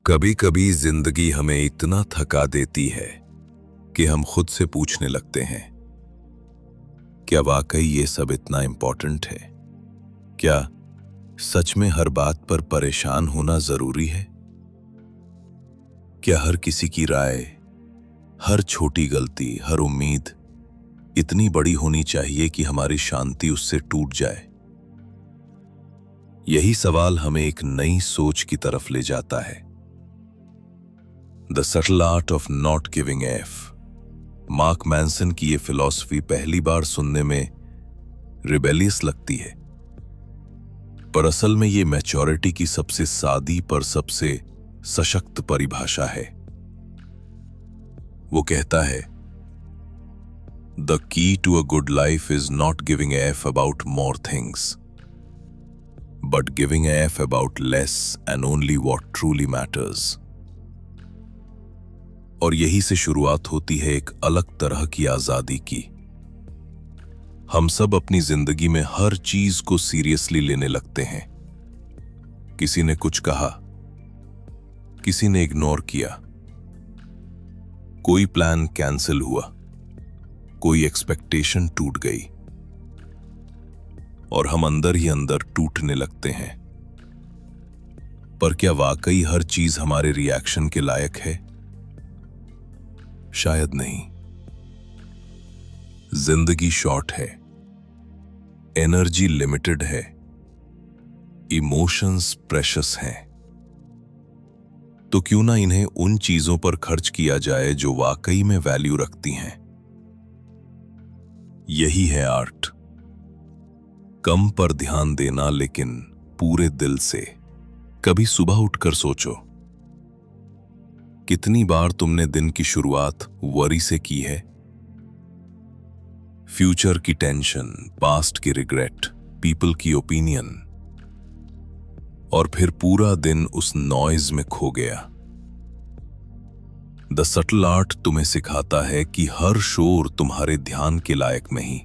कभी कभी जिंदगी हमें इतना थका देती है कि हम खुद से पूछने लगते हैं, क्या वाकई ये सब इतना इम्पोर्टेंट है? क्या सच में हर बात पर परेशान होना जरूरी है? क्या हर किसी की राय, हर छोटी गलती, हर उम्मीद इतनी बड़ी होनी चाहिए कि हमारी शांति उससे टूट जाए? यही सवाल हमें एक नई सोच की तरफ ले जाता है। The subtle art of not giving F. Mark Manson की ये फिलॉसफी पहली बार सुनने में रिबेलियस लगती है, पर असल में ये मैच्योरिटी की सबसे सादी पर सबसे सशक्त परिभाषा है। वो कहता है, the key to a good life is not giving F about more things, but giving F about less and only what truly matters. और यही से शुरुआत होती है एक अलग तरह की आजादी की। हम सब अपनी जिंदगी में हर चीज को सीरियसली लेने लगते हैं। किसी ने कुछ कहा, किसी ने इग्नोर किया, कोई प्लान कैंसिल हुआ, कोई एक्सपेक्टेशन टूट गई, और हम अंदर ही अंदर टूटने लगते हैं। पर क्या वाकई हर चीज हमारे रिएक्शन के लायक है? शायद नहीं। जिंदगी शॉर्ट है, एनर्जी लिमिटेड है, इमोशंस प्रेशियस हैं। तो क्यों ना इन्हें उन चीजों पर खर्च किया जाए जो वाकई में वैल्यू रखती हैं। यही है आर्ट। कम पर ध्यान देना, लेकिन पूरे दिल से। कभी सुबह उठकर सोचो, कितनी बार तुमने दिन की शुरुआत वरी से की है? फ्यूचर की टेंशन, पास्ट की रिग्रेट, पीपल की ओपिनियन, और फिर पूरा दिन उस नॉइज में खो गया। द सटल आर्ट तुम्हें सिखाता है कि हर शोर तुम्हारे ध्यान के लायक नहीं।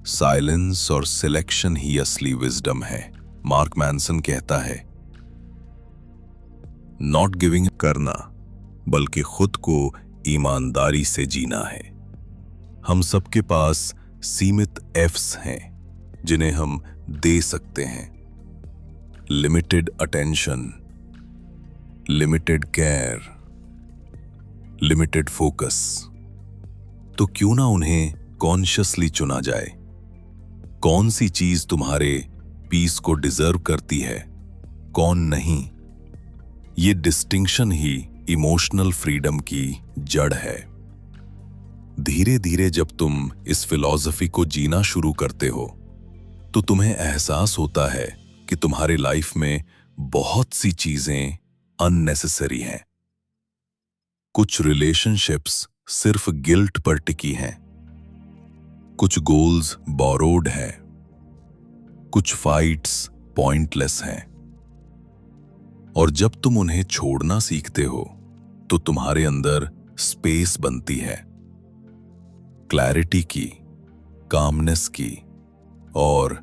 साइलेंस और सिलेक्शन ही असली विजडम है। मार्क मैनसन कहता है, नॉट गिविंग करना बल्कि खुद को ईमानदारी से जीना है। हम सबके पास सीमित एफ्स हैं जिन्हें हम दे सकते हैं। Limited attention, limited care, limited focus. तो क्यों ना उन्हें कॉन्शियसली चुना जाए? कौन सी चीज तुम्हारे पीस को डिजर्व करती है, कौन नहीं? ये डिस्टिंक्शन ही इमोशनल फ्रीडम की जड़ है। धीरे धीरे जब तुम इस फिलॉसफी को जीना शुरू करते हो, तो तुम्हें एहसास होता है कि तुम्हारी लाइफ में बहुत सी चीजें अननेसेसरी हैं। कुछ रिलेशनशिप्स सिर्फ गिल्ट पर टिकी हैं, कुछ गोल्स बोरोड हैं, कुछ फाइट्स पॉइंटलेस हैं। और जब तुम उन्हें छोड़ना सीखते हो, तो तुम्हारे अंदर स्पेस बनती है, क्लैरिटी की, कामनेस की और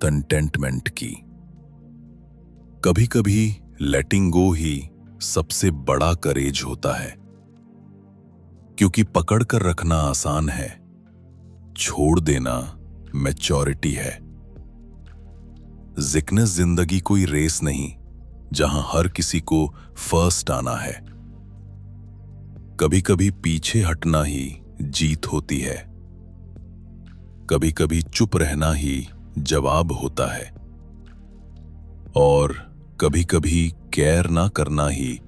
कंटेंटमेंट की। कभी कभी लेटिंग गो ही सबसे बड़ा करेज होता है, क्योंकि पकड़ कर रखना आसान है, छोड़ देना मैच्योरिटी है। जिकनेस जिंदगी कोई रेस नहीं जहां हर किसी को फर्स्ट आना है। कभी कभी पीछे हटना ही जीत होती है, कभी कभी चुप रहना ही जवाब होता है, और कभी कभी केयर ना करना ही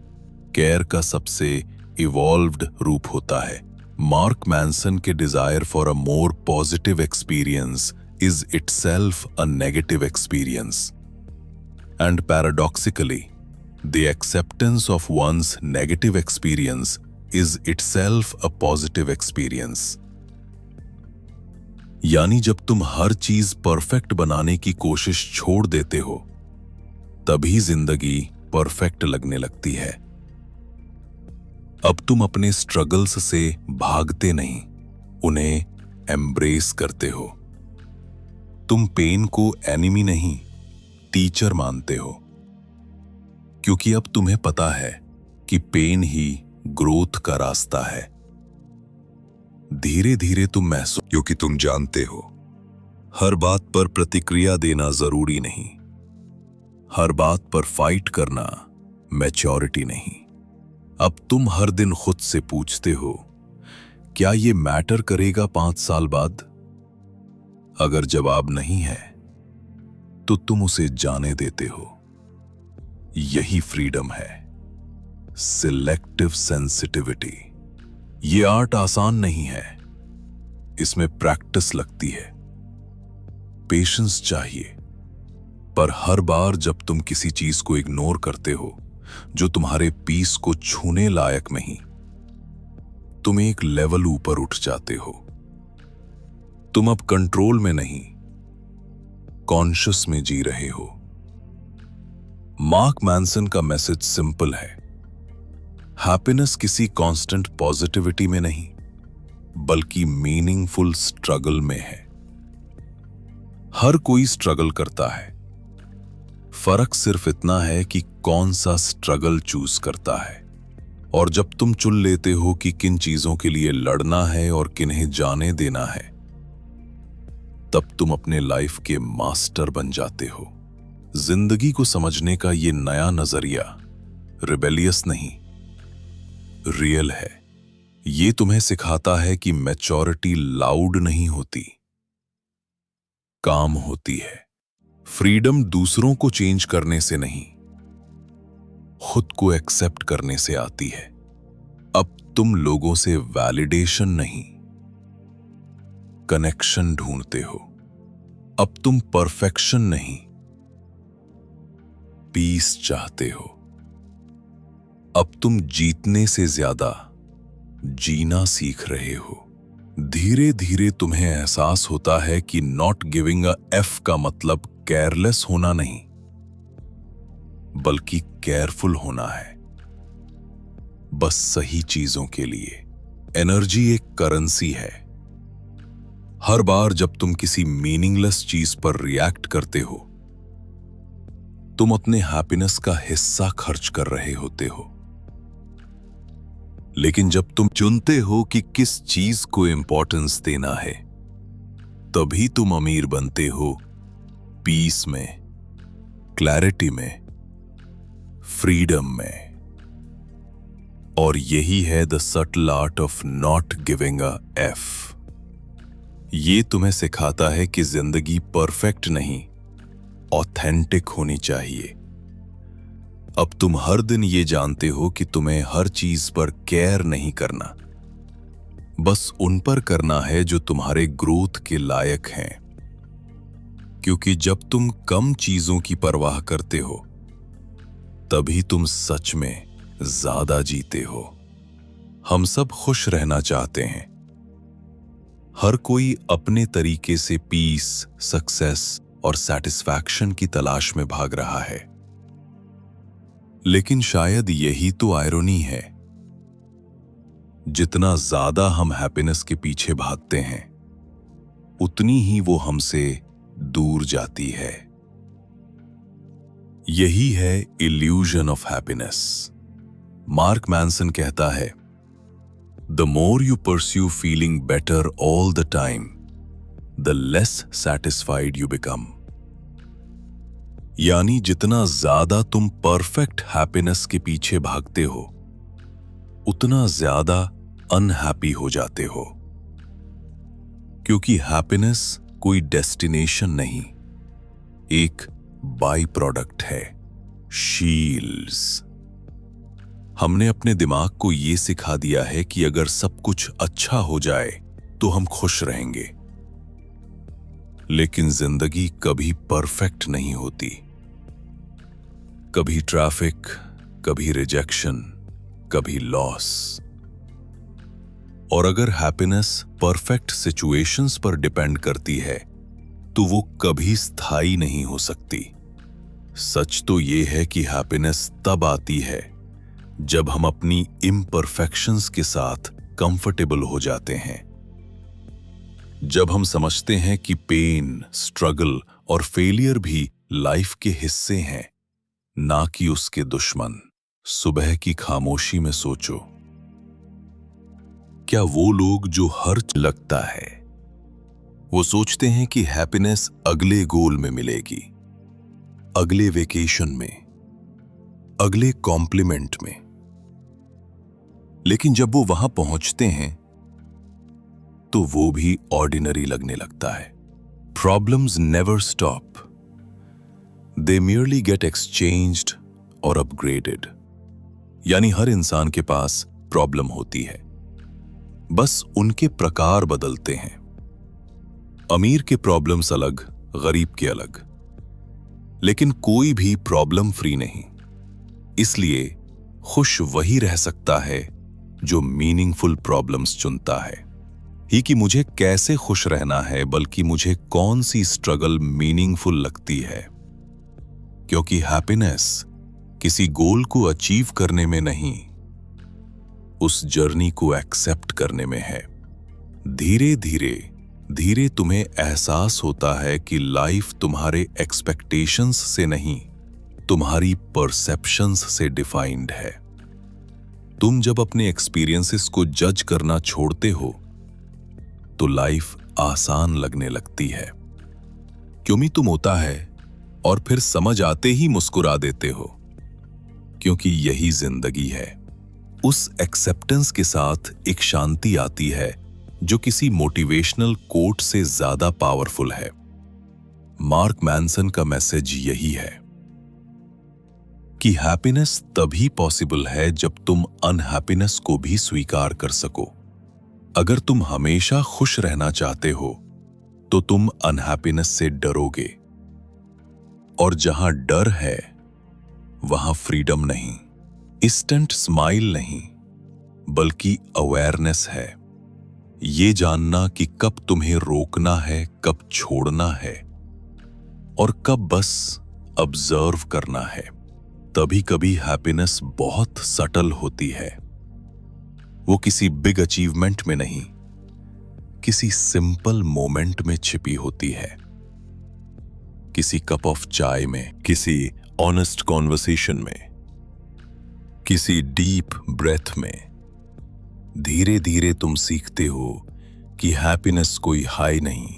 केयर का सबसे इवॉल्व्ड रूप होता है। मार्क मैनसन के desire for a more positive experience is itself a negative experience, and paradoxically, the acceptance of one's negative experience is itself a positive experience. यानी जब तुम हर चीज परफेक्ट बनाने की कोशिश छोड़ देते हो, तभी जिंदगी परफेक्ट लगने लगती है। अब तुम अपने स्ट्रगल्स से भागते नहीं, उन्हें एम्ब्रेस करते हो। तुम पेन को एनिमी नहीं, टीचर मानते हो, क्योंकि अब तुम्हें पता है कि पेन ही ग्रोथ का रास्ता है। धीरे धीरे तुम महसूस, क्योंकि तुम जानते हो हर बात पर प्रतिक्रिया देना जरूरी नहीं, हर बात पर फाइट करना मैच्योरिटी नहीं। अब तुम हर दिन खुद से पूछते हो, क्या ये मैटर करेगा 5 साल बाद? अगर जवाब नहीं है तो तुम उसे जाने देते हो। यही फ्रीडम है, सिलेक्टिव सेंसिटिविटी। ये आर्ट आसान नहीं है, इसमें प्रैक्टिस लगती है, पेशेंस चाहिए। पर हर बार जब तुम किसी चीज को इग्नोर करते हो जो तुम्हारे पीस को छूने लायक नहीं, तुम एक लेवल ऊपर उठ जाते हो। तुम अब कंट्रोल में नहीं, कॉन्शियस में जी रहे हो। मार्क मैनसन का मैसेज सिंपल है, हैप्पीनेस किसी कांस्टेंट पॉजिटिविटी में नहीं, बल्कि मीनिंगफुल स्ट्रगल में है। हर कोई स्ट्रगल करता है, फर्क सिर्फ इतना है कि कौन सा स्ट्रगल चूज करता है। और जब तुम चुन लेते हो कि किन चीजों के लिए लड़ना है और किन्हें जाने देना है, तब तुम अपने लाइफ के मास्टर बन जाते हो। जिंदगी को समझने का ये नया नजरिया रिबेलियस नहीं, रियल है। ये तुम्हें सिखाता है कि मैच्योरिटी लाउड नहीं होती, काम होती है। फ्रीडम दूसरों को चेंज करने से नहीं, खुद को एक्सेप्ट करने से आती है। अब तुम लोगों से वैलिडेशन नहीं, कनेक्शन ढूंढते हो। अब तुम परफेक्शन नहीं, पीस चाहते हो। अब तुम जीतने से ज्यादा जीना सीख रहे हो। धीरे धीरे तुम्हें एहसास होता है कि नॉट गिविंग अ एफ का मतलब केयरलेस होना नहीं, बल्कि केयरफुल होना है, बस सही चीजों के लिए। एनर्जी एक करेंसी है। हर बार जब तुम किसी मीनिंगलेस चीज पर रिएक्ट करते हो, तुम अपने हैप्पीनेस का हिस्सा खर्च कर रहे होते हो। लेकिन जब तुम चुनते हो कि किस चीज को इंपॉर्टेंस देना है, तभी तुम अमीर बनते हो, पीस में, क्लैरिटी में, फ्रीडम में। और यही है the subtle art of not giving a F. ये तुम्हें सिखाता है कि जिंदगी परफेक्ट नहीं, ऑथेंटिक होनी चाहिए। अब तुम हर दिन ये जानते हो कि तुम्हें हर चीज पर केयर नहीं करना, बस उन पर करना है जो तुम्हारे ग्रोथ के लायक हैं। क्योंकि जब तुम कम चीजों की परवाह करते हो, तभी तुम सच में ज्यादा जीते हो। हम सब खुश रहना चाहते हैं, हर कोई अपने तरीके से पीस, सक्सेस और सैटिस्फैक्शन की तलाश में भाग रहा है। लेकिन शायद यही तो आयरनी है, जितना ज्यादा हम हैप्पीनेस के पीछे भागते हैं, उतनी ही वो हमसे दूर जाती है। यही है illusion of happiness. Mark Manson कहता है, the more you pursue feeling better all the time, the less satisfied you become. यानी जितना ज्यादा तुम परफेक्ट हैप्पीनेस के पीछे भागते हो, उतना ज्यादा अनहैप्पी हो जाते हो। क्योंकि हैप्पीनेस कोई डेस्टिनेशन नहीं, एक बाई प्रोडक्ट है, शील्ड्स। हमने अपने दिमाग को यह सिखा दिया है कि अगर सब कुछ अच्छा हो जाए तो हम खुश रहेंगे। लेकिन जिंदगी कभी परफेक्ट नहीं होती। कभी ट्रैफिक, कभी रिजेक्शन, कभी लॉस। और अगर हैप्पीनेस परफेक्ट सिचुएशंस पर डिपेंड करती है, तो वो कभी स्थायी नहीं हो सकती। सच तो ये है कि हैप्पीनेस तब आती है जब हम अपनी इम्परफेक्शंस के साथ कंफर्टेबल हो जाते हैं। जब हम समझते हैं कि पेन, स्ट्रगल और फेलियर भी लाइफ के हिस्से हैं, ना कि उसके दुश्मन। सुबह की खामोशी में सोचो, क्या वो लोग जो हर लगता है वो सोचते हैं कि हैप्पीनेस अगले गोल में मिलेगी, अगले वेकेशन में, अगले कॉम्प्लीमेंट में। लेकिन जब वो वहां पहुंचते हैं तो वो भी ऑर्डिनरी लगने लगता है। प्रॉब्लम्स नेवर स्टॉप, दे merely गेट एक्सचेंज्ड और अपग्रेडेड। यानी हर इंसान के पास प्रॉब्लम होती है, बस उनके प्रकार बदलते हैं। अमीर के प्रॉब्लम्स अलग, गरीब के अलग। लेकिन कोई भी प्रॉब्लम फ्री नहीं। इसलिए खुश वही रह सकता है जो मीनिंगफुल प्रॉब्लम्स चुनता है। ही कि मुझे कैसे खुश रहना है, बल्कि मुझे कौन सी स्ट्रगल मीनिंगफुल लगती है। क्योंकि हैप्पीनेस किसी गोल को अचीव करने में नहीं, उस जर्नी को एक्सेप्ट करने में है। धीरे धीरे धीरे तुम्हें एहसास होता है कि लाइफ तुम्हारे एक्सपेक्टेशंस से नहीं, तुम्हारी परसेप्शंस से डिफाइंड है। तुम जब अपने एक्सपीरियंसेस को जज करना छोड़ते हो तो लाइफ आसान लगने लगती है। क्योंकि तुम होता है और फिर समझ आते ही मुस्कुरा देते हो, क्योंकि यही जिंदगी है। उस एक्सेप्टेंस के साथ एक शांति आती है जो किसी मोटिवेशनल कोट से ज्यादा पावरफुल है। मार्क मैनसन का मैसेज यही है कि हैप्पीनेस तभी पॉसिबल है जब तुम अनहैप्पीनेस को भी स्वीकार कर सको। अगर तुम हमेशा खुश रहना चाहते हो तो तुम अनहैप्पीनेस से डरोगे, और जहां डर है वहां फ्रीडम नहीं, इंस्टेंट स्माइल नहीं, बल्कि अवेयरनेस है। ये जानना कि कब तुम्हें रोकना है, कब छोड़ना है, और कब बस ऑब्जर्व करना है। तभी कभी हैप्पीनेस बहुत सटल होती है। वो किसी बिग अचीवमेंट में नहीं, किसी सिंपल मोमेंट में छिपी होती है। किसी कप ऑफ चाय में, किसी ऑनेस्ट कॉन्वर्सेशन में, किसी डीप ब्रेथ में। धीरे धीरे तुम सीखते हो कि हैप्पीनेस कोई हाई नहीं,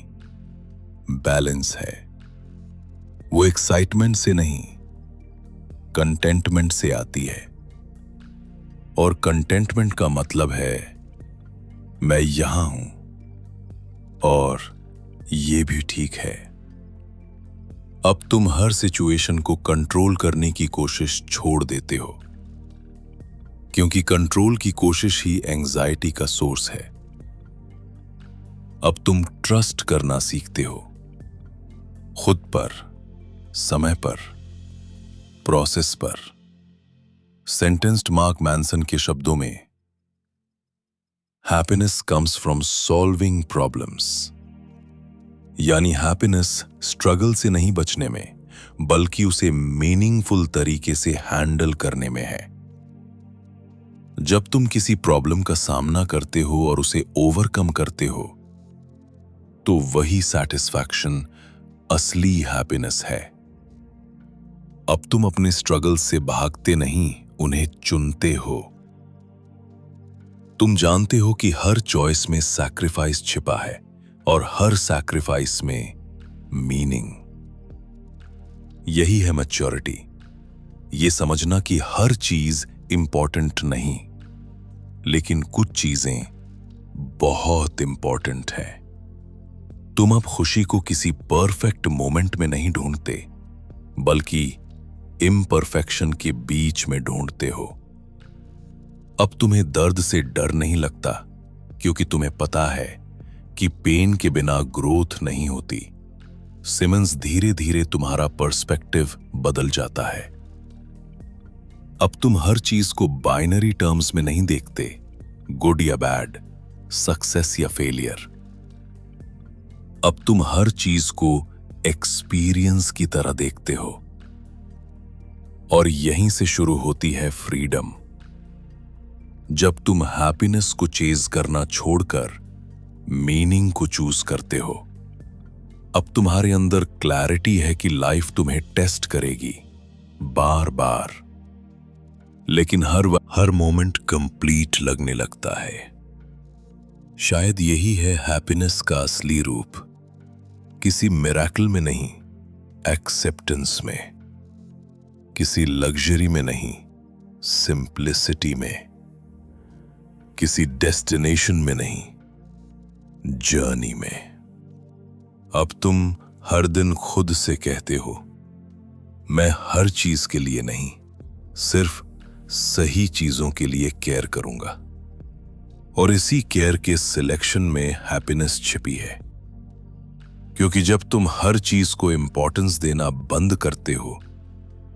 बैलेंस है। वो एक्साइटमेंट से नहीं, कंटेंटमेंट से आती है। और कंटेंटमेंट का मतलब है मैं यहां हूं और ये भी ठीक है। अब तुम हर सिचुएशन को कंट्रोल करने की कोशिश छोड़ देते हो, क्योंकि कंट्रोल की कोशिश ही एंजाइटी का सोर्स है। अब तुम ट्रस्ट करना सीखते हो, खुद पर, समय पर, प्रोसेस पर। सेंटेंस्ड मार्क मैनसन के शब्दों में, happiness comes from solving problems. यानी हैप्पीनेस स्ट्रगल से नहीं बचने में, बल्कि उसे मीनिंगफुल तरीके से हैंडल करने में है। जब तुम किसी प्रॉब्लम का सामना करते हो और उसे ओवरकम करते हो, तो वही सैटिस्फैक्शन असली हैप्पीनेस है। अब तुम अपने स्ट्रगल से भागते नहीं, उन्हें चुनते हो। तुम जानते हो कि हर चॉइस में सैक्रिफाइस छिपा है, और हर सैक्रिफाइस में मीनिंग। यही है मैच्योरिटी। ये समझना कि हर चीज इंपॉर्टेंट नहीं, लेकिन कुछ चीजें बहुत इंपॉर्टेंट हैं। तुम अब खुशी को किसी परफेक्ट मोमेंट में नहीं ढूंढते, बल्कि इम्परफेक्शन के बीच में ढूंढते हो। अब तुम्हें दर्द से डर नहीं लगता, क्योंकि तुम्हें पता है कि पेन के बिना ग्रोथ नहीं होती। सिमंस धीरे धीरे तुम्हारा पर्सपेक्टिव बदल जाता है। अब तुम हर चीज को बाइनरी टर्म्स में नहीं देखते, गुड या बैड, सक्सेस या फेलियर। अब तुम हर चीज को एक्सपीरियंस की तरह देखते हो। और यहीं से शुरू होती है फ्रीडम। जब तुम हैप्पीनेस को चेज करना छोड़कर मीनिंग को चूज करते हो, अब तुम्हारे अंदर क्लैरिटी है कि लाइफ तुम्हें टेस्ट करेगी, बार बार, लेकिन हर मोमेंट कंप्लीट लगने लगता है। शायद यही है हैप्पीनेस का असली रूप, किसी मिरेकल में नहीं, एक्सेप्टेंस में, किसी लग्जरी में नहीं, सिंप्लिसिटी में, किसी डेस्टिनेशन में नहीं, जर्नी में। अब तुम हर दिन खुद से कहते हो, मैं हर चीज के लिए नहीं, सिर्फ सही चीजों के लिए केयर करूंगा। और इसी केयर के सिलेक्शन में हैप्पीनेस छिपी है, क्योंकि जब तुम हर चीज को इंपॉर्टेंस देना बंद करते हो,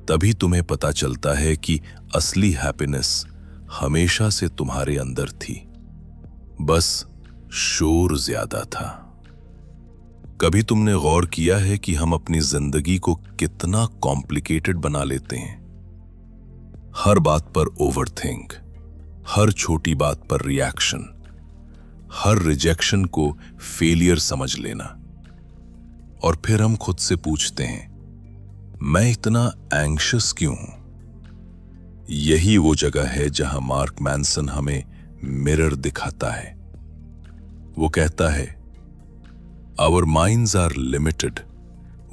तभी तुम्हें पता चलता है कि असली हैप्पीनेस हमेशा से तुम्हारे अंदर थी, बस शोर ज्यादा था। कभी तुमने गौर किया है कि हम अपनी जिंदगी को कितना कॉम्प्लिकेटेड बना लेते हैं? हर बात पर ओवरथिंक, हर छोटी बात पर रिएक्शन, हर रिजेक्शन को फेलियर समझ लेना। और फिर हम खुद से पूछते हैं, मैं इतना एंग्शियस क्यों हूं? यही वो जगह है जहां मार्क मैनसन हमें मिरर दिखाता है। वो कहता है, our minds are limited,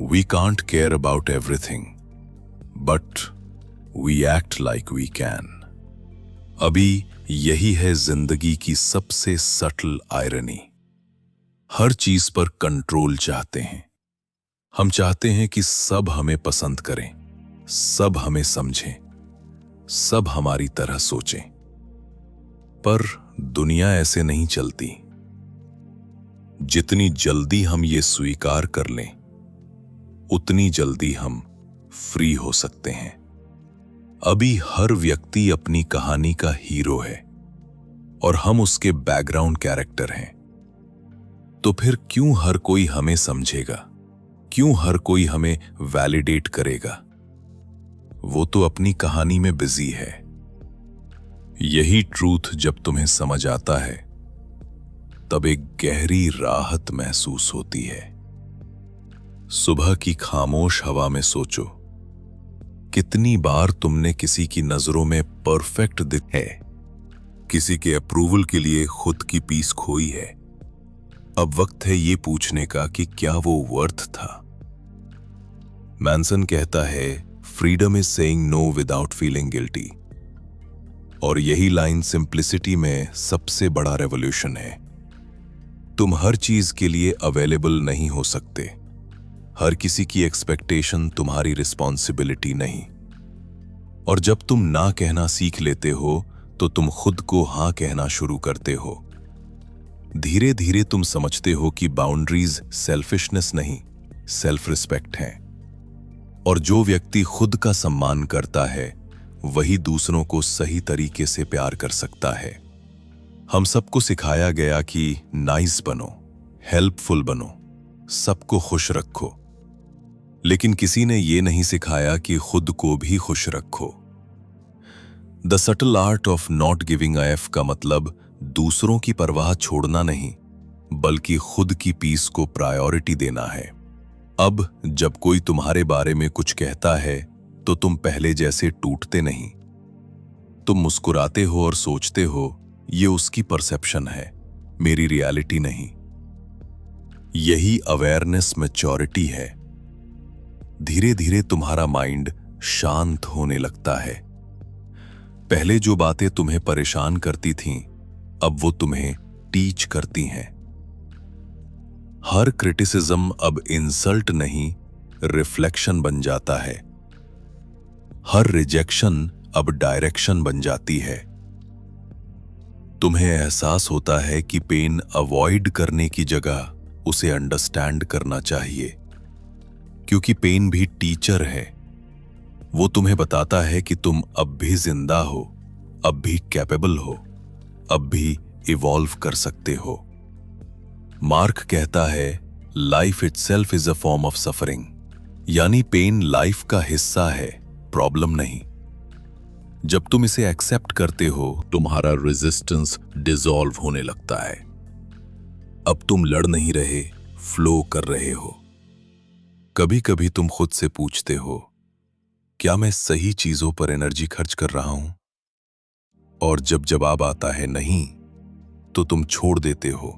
we can't care about everything, but we act like we can. अभी यही है जिंदगी की सबसे सटल आयरनी। हर चीज पर कंट्रोल चाहते हैं। हम चाहते हैं कि सब हमें पसंद करें, सब हमें समझें, सब हमारी तरह सोचें। पर दुनिया ऐसे नहीं चलती। जितनी जल्दी हम ये स्वीकार कर लें, उतनी जल्दी हम फ्री हो सकते हैं। अभी हर व्यक्ति अपनी कहानी का हीरो है और हम उसके बैकग्राउंड कैरेक्टर हैं। तो फिर क्यों हर कोई हमें समझेगा? क्यों हर कोई हमें वैलिडेट करेगा? वो तो अपनी कहानी में बिजी है। यही ट्रूथ जब तुम्हें समझ आता है, तब एक गहरी राहत महसूस होती है। सुबह की खामोश हवा में सोचो, कितनी बार तुमने किसी की नजरों में परफेक्ट दिख है, किसी के अप्रूवल के लिए खुद की पीस खोई है। अब वक्त है ये पूछने का कि क्या वो वर्थ था? मैनसन कहता है, freedom is saying no without feeling guilty. और यही लाइन सिंप्लिसिटी में सबसे बड़ा रेवोल्यूशन है। तुम हर चीज के लिए अवेलेबल नहीं हो सकते। हर किसी की एक्सपेक्टेशन तुम्हारी रिस्पॉन्सिबिलिटी नहीं। और जब तुम ना कहना सीख लेते हो, तो तुम खुद को हाँ कहना शुरू करते हो। धीरे धीरे तुम समझते हो कि बाउंड्रीज सेल्फिशनेस नहीं, सेल्फ रिस्पेक्ट है। और जो व्यक्ति खुद का सम्मान करता है, वही दूसरों को सही तरीके से प्यार कर सकता है। हम सबको सिखाया गया कि नाइस बनो, हेल्पफुल बनो, सबको खुश रखो, लेकिन किसी ने यह नहीं सिखाया कि खुद को भी खुश रखो। The subtle art of not giving a F का मतलब दूसरों की परवाह छोड़ना नहीं, बल्कि खुद की पीस को प्रायोरिटी देना है। अब जब कोई तुम्हारे बारे में कुछ कहता है, तो तुम पहले जैसे टूटते नहीं। तुम मुस्कुराते हो और सोचते हो, ये उसकी परसेप्शन है, मेरी रियलिटी नहीं। यही अवेयरनेस मैच्योरिटी है। धीरे धीरे तुम्हारा माइंड शांत होने लगता है। पहले जो बातें तुम्हें परेशान करती थीं, अब वो तुम्हें टीच करती हैं। हर क्रिटिसिज्म अब इंसल्ट नहीं, रिफ्लेक्शन बन जाता है। हर रिजेक्शन अब डायरेक्शन बन जाती है। तुम्हें एहसास होता है कि पेन अवॉइड करने की जगह उसे अंडरस्टैंड करना चाहिए, क्योंकि पेन भी टीचर है। वो तुम्हें बताता है कि तुम अब भी जिंदा हो, अब भी कैपेबल हो, अब भी इवॉल्व कर सकते हो। मार्क कहता है, life itself is a form of suffering, यानी पेन लाइफ का हिस्सा है, प्रॉब्लम नहीं। जब तुम इसे एक्सेप्ट करते हो, तुम्हारा रेजिस्टेंस डिसॉल्व होने लगता है। अब तुम लड़ नहीं रहे, फ्लो कर रहे हो। कभी कभी तुम खुद से पूछते हो, क्या मैं सही चीजों पर एनर्जी खर्च कर रहा हूं? और जब जवाब आता है नहीं, तो तुम छोड़ देते हो।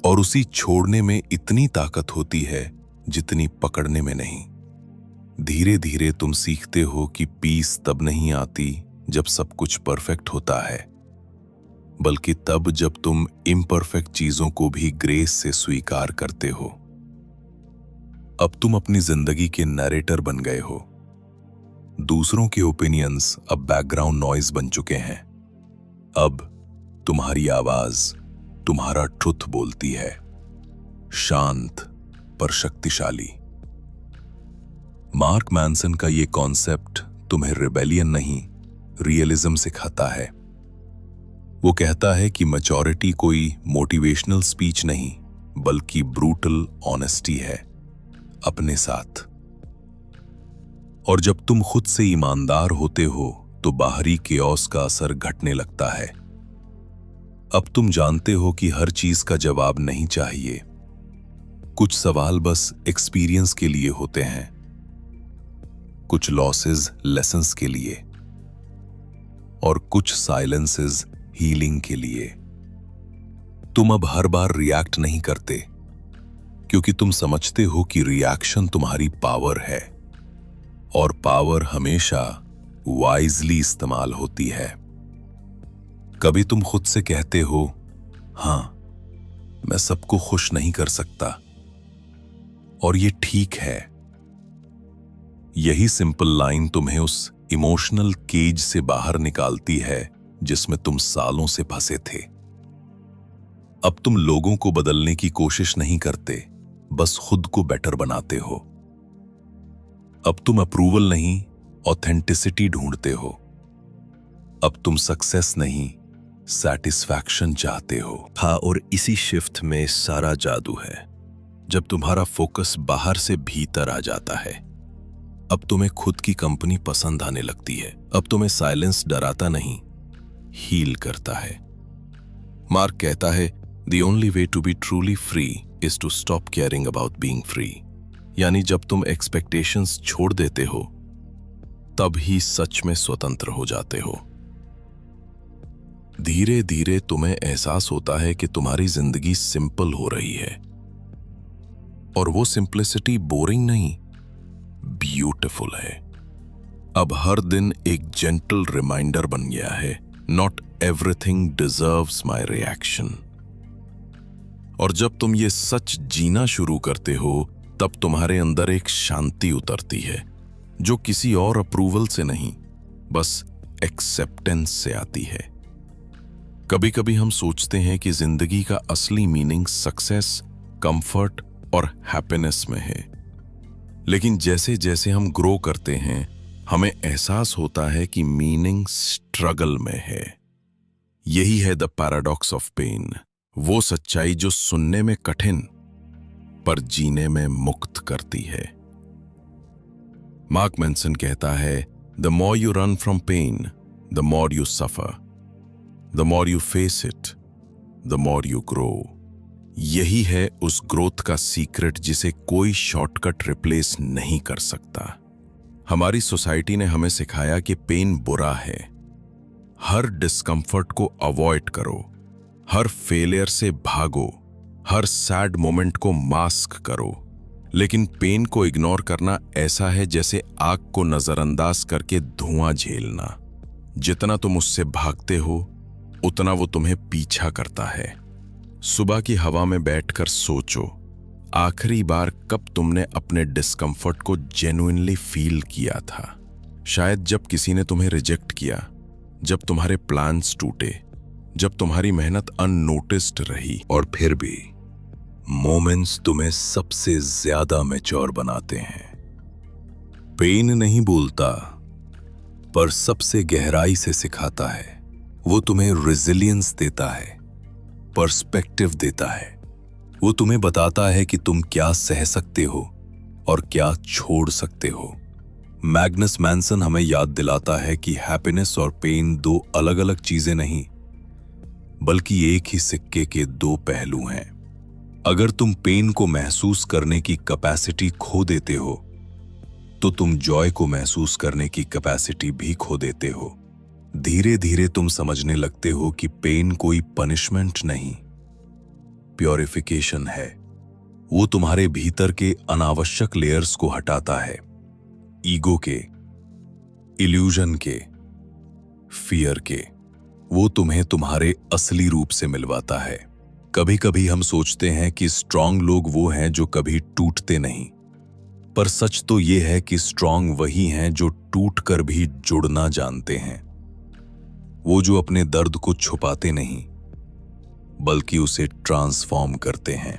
और उसी छोड़ने में इतनी ताकत होती है जितनी पकड़ने में नहीं। धीरे धीरे तुम सीखते हो कि पीस तब नहीं आती जब सब कुछ परफेक्ट होता है, बल्कि तब जब तुम इम्परफेक्ट चीजों को भी ग्रेस से स्वीकार करते हो। अब तुम अपनी जिंदगी के नैरेटर बन गए हो। दूसरों के ओपिनियंस अब बैकग्राउंड नॉइज बन चुके हैं। अब तुम्हारी आवाज, तुम्हारा ट्रुथ बोलती है, शांत पर शक्तिशाली। मार्क मैनसन का ये कॉन्सेप्ट तुम्हें रिबेलियन नहीं, रियलिज्म सिखाता है। वो कहता है कि मैच्योरिटी कोई मोटिवेशनल स्पीच नहीं, बल्कि ब्रूटल ऑनेस्टी है अपने साथ। और जब तुम खुद से ईमानदार होते हो तो बाहरी केओस का असर घटने लगता है। अब तुम जानते हो कि हर चीज का जवाब नहीं चाहिए। कुछ सवाल बस एक्सपीरियंस के लिए होते हैं, कुछ लॉसेस लेसन्स के लिए, और कुछ साइलेंसेस हीलिंग के लिए। तुम अब हर बार रिएक्ट नहीं करते, क्योंकि तुम समझते हो कि रिएक्शन तुम्हारी पावर है, और पावर हमेशा वाइजली इस्तेमाल होती है। कभी तुम खुद से कहते हो, हां, मैं सबको खुश नहीं कर सकता, और ये ठीक है। यही सिंपल लाइन तुम्हें उस इमोशनल केज से बाहर निकालती है जिसमें तुम सालों से फंसे थे। अब तुम लोगों को बदलने की कोशिश नहीं करते, बस खुद को बेटर बनाते हो। अब तुम अप्रूवल नहीं, ऑथेंटिसिटी ढूंढते हो। अब तुम सक्सेस नहीं, सैटिस्फैक्शन चाहते हो। हाँ, और इसी शिफ्ट में सारा जादू है। जब तुम्हारा फोकस बाहर से भीतर आ जाता है, अब तुम्हें खुद की कंपनी पसंद आने लगती है। अब तुम्हें साइलेंस डराता नहीं, हील करता है। मार्क कहता है, the only way to be truly free is to stop caring about being free. यानी जब तुम एक्सपेक्टेशंस छोड़ देते हो, तब ही सच में स्वतंत्र हो जाते हो। धीरे धीरे तुम्हें एहसास होता है कि तुम्हारी जिंदगी सिंपल हो रही है, और वो सिंप्लिसिटी बोरिंग नहीं, ब्यूटीफुल है। अब हर दिन एक जेंटल रिमाइंडर बन गया है, not everything deserves my reaction. और जब तुम ये सच जीना शुरू करते हो, तब तुम्हारे अंदर एक शांति उतरती है, जो किसी और अप्रूवल से नहीं, बस एक्सेप्टेंस से आती है। कभी कभी हम सोचते हैं कि जिंदगी का असली मीनिंग सक्सेस, कंफर्ट और हैप्पीनेस में है, लेकिन जैसे जैसे हम ग्रो करते हैं, हमें एहसास होता है कि मीनिंग स्ट्रगल में है। यही है द पैराडॉक्स ऑफ पेन, वो सच्चाई जो सुनने में कठिन पर जीने में मुक्त करती है। मार्क मैनसन कहता है, the more you run from pain, the more you suffer, the more you face it, the more you grow. यही है उस ग्रोथ का सीक्रेट जिसे कोई शॉर्टकट रिप्लेस नहीं कर सकता। हमारी सोसाइटी ने हमें सिखाया कि पेन बुरा है, हर डिस्कंफर्ट को अवॉइड करो, हर फेलियर से भागो, हर सैड मोमेंट को मास्क करो। लेकिन पेन को इग्नोर करना ऐसा है जैसे आग को नजरअंदाज करके धुआं झेलना। जितना तुम उससे भागते हो, उतना वो तुम्हें पीछा करता है। सुबह की हवा में बैठकर सोचो, आखिरी बार कब तुमने अपने डिस्कंफर्ट को जेन्युइनली फील किया था? शायद जब किसी ने तुम्हें रिजेक्ट किया, जब तुम्हारे प्लान्स टूटे, जब तुम्हारी मेहनत अननोटिस्ड रही। और फिर भी मोमेंट्स तुम्हें सबसे ज्यादा मैच्योर बनाते हैं। पेन नहीं बोलता, पर सबसे गहराई से सिखाता है। वो तुम्हें रेजिलियंस देता है, पर्सपेक्टिव देता है। वो तुम्हें बताता है कि तुम क्या सह सकते हो और क्या छोड़ सकते हो। मैग्नस मैनसन हमें याद दिलाता है कि हैप्पीनेस और पेन दो अलग अलग चीजें नहीं, बल्कि एक ही सिक्के के दो पहलू हैं। अगर तुम पेन को महसूस करने की कैपेसिटी खो देते हो, तो तुम जॉय को महसूस करने की कैपेसिटी भी खो देते हो। धीरे धीरे तुम समझने लगते हो कि पेन कोई पनिशमेंट नहीं, प्योरिफिकेशन है। वो तुम्हारे भीतर के अनावश्यक लेयर्स को हटाता है, ईगो के, इल्यूजन के, फियर के। वो तुम्हें तुम्हारे असली रूप से मिलवाता है। कभी कभी हम सोचते हैं कि स्ट्रांग लोग वो हैं जो कभी टूटते नहीं, पर सच तो ये है कि स्ट्रांग वही हैं जो टूटकर भी जुड़ना जानते हैं। वो जो अपने दर्द को छुपाते नहीं, बल्कि उसे ट्रांसफॉर्म करते हैं।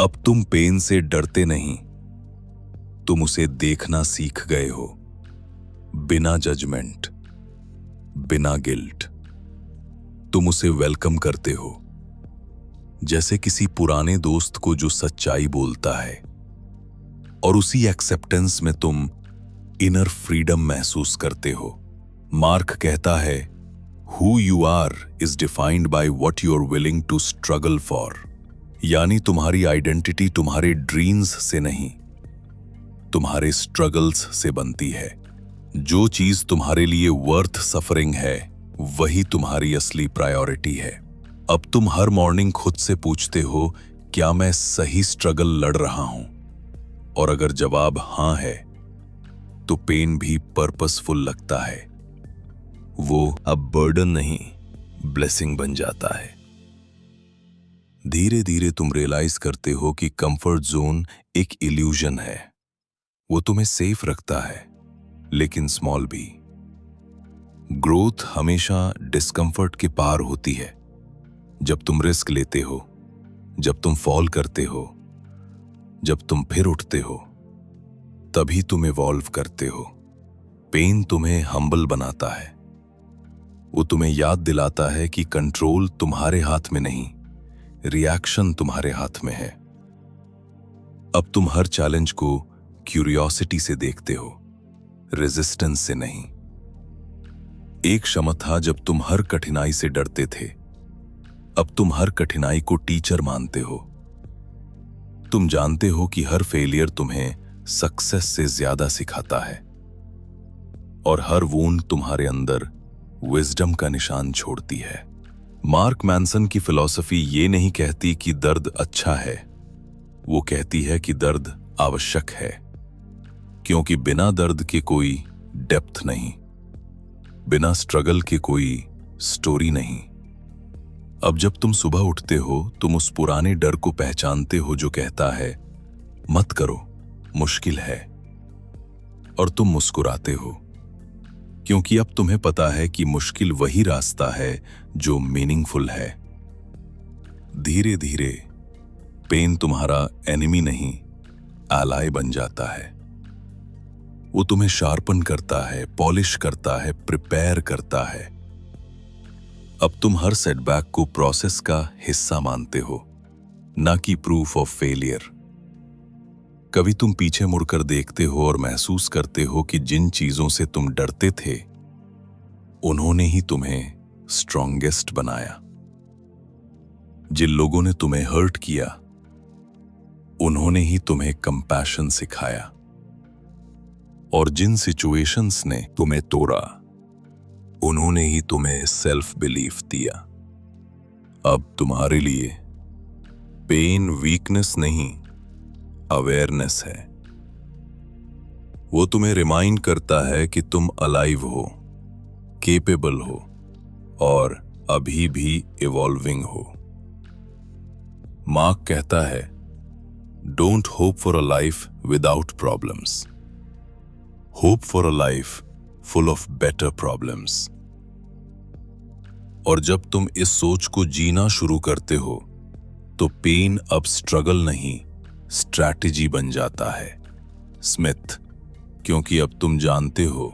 अब तुम पेन से डरते नहीं, तुम उसे देखना सीख गए हो, बिना जजमेंट, बिना गिल्ट। तुम उसे वेलकम करते हो, जैसे किसी पुराने दोस्त को जो सच्चाई बोलता है, और उसी एक्सेप्टेंस में तुम इनर फ्रीडम महसूस करते हो। मार्क कहता है, Who you are is defined by what you are willing to struggle for। यानी तुम्हारी आइडेंटिटी तुम्हारे ड्रीम्स से नहीं, तुम्हारे स्ट्रगल्स से बनती है। जो चीज तुम्हारे लिए वर्थ सफरिंग है, वही तुम्हारी असली प्रायोरिटी है। अब तुम हर मॉर्निंग खुद से पूछते हो, क्या मैं सही स्ट्रगल लड़ रहा हूं? और अगर जवाब हां है, तो पेन भी पर्पसफुल लगता है। वो अब बर्डन नहीं, ब्लेसिंग बन जाता है। धीरे धीरे तुम रियलाइज करते हो कि कंफर्ट जोन एक इल्यूजन है। वो तुम्हें सेफ रखता है, लेकिन स्मॉल भी। ग्रोथ हमेशा डिस्कंफर्ट के पार होती है। जब तुम रिस्क लेते हो, जब तुम फॉल करते हो, जब तुम फिर उठते हो, तभी तुम इवॉल्व करते हो। पेन तुम्हें हम्बल बनाता है। वो तुम्हें याद दिलाता है कि कंट्रोल तुम्हारे हाथ में नहीं, रिएक्शन तुम्हारे हाथ में है। अब तुम हर चैलेंज को क्यूरियोसिटी से देखते हो, रेजिस्टेंस से नहीं। एक समय था जब तुम हर कठिनाई से डरते थे। अब तुम हर कठिनाई को टीचर मानते हो। तुम जानते हो कि हर फेलियर तुम्हें सक्सेस से ज्यादा सिखाता है, और हर वूंड तुम्हारे अंदर विजडम का निशान छोड़ती है। मार्क मैनसन की फिलॉसफी ये नहीं कहती कि दर्द अच्छा है, वो कहती है कि दर्द आवश्यक है, क्योंकि बिना दर्द के कोई डेप्थ नहीं, बिना स्ट्रगल के कोई स्टोरी नहीं। अब जब तुम सुबह उठते हो, तुम उस पुराने डर को पहचानते हो जो कहता है, मत करो, मुश्किल है, और तुम मुस्कुराते हो, क्योंकि अब तुम्हें पता है कि मुश्किल वही रास्ता है जो मीनिंगफुल है। धीरे धीरे पेन तुम्हारा एनिमी नहीं, एलाय बन जाता है। वो तुम्हें शार्पन करता है, पॉलिश करता है, प्रिपेयर करता है। अब तुम हर सेटबैक को प्रोसेस का हिस्सा मानते हो, ना कि प्रूफ ऑफ फेलियर। कभी तुम पीछे मुड़कर देखते हो और महसूस करते हो कि जिन चीजों से तुम डरते थे, उन्होंने ही तुम्हें स्ट्रॉन्गेस्ट बनाया। जिन लोगों ने तुम्हें हर्ट किया, उन्होंने ही तुम्हें कंपैशन सिखाया, और जिन सिचुएशंस ने तुम्हें तोड़ा, उन्होंने ही तुम्हें सेल्फ बिलीफ दिया। अब तुम्हारे लिए पेन वीकनेस नहीं, अवेयरनेस है। वो तुम्हें रिमाइंड करता है कि तुम अलाइव हो, केपेबल हो, और अभी भी इवॉल्विंग हो। मार्क कहता है, don't hope for a life without problems, hope for a life full of better problems. और जब तुम इस सोच को जीना शुरू करते हो, तो पेन अब स्ट्रगल नहीं, स्ट्रैटेजी बन जाता है। स्मिथ, क्योंकि अब तुम जानते हो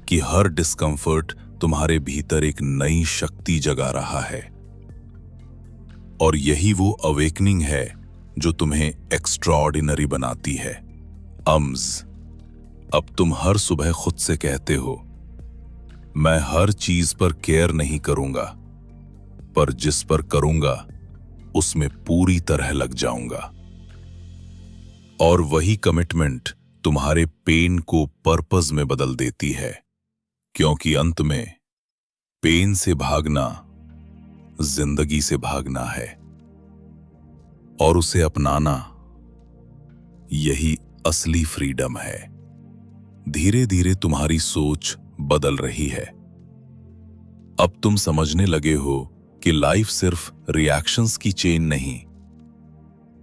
कि हर डिस्कंफर्ट तुम्हारे भीतर एक नई शक्ति जगा रहा है, और यही वो अवेकनिंग है जो तुम्हें एक्स्ट्राऑर्डिनरी बनाती है। अब तुम हर सुबह खुद से कहते हो, मैं हर चीज पर केयर नहीं करूंगा, पर जिस पर करूंगा उसमें पूरी तरह लग जाऊंगा। और वही कमिटमेंट तुम्हारे पेन को पर्पस में बदल देती है, क्योंकि अंत में पेन से भागना जिंदगी से भागना है, और उसे अपनाना यही असली फ्रीडम है। धीरे धीरे तुम्हारी सोच बदल रही है। अब तुम समझने लगे हो कि लाइफ सिर्फ रिएक्शंस की चेन नहीं,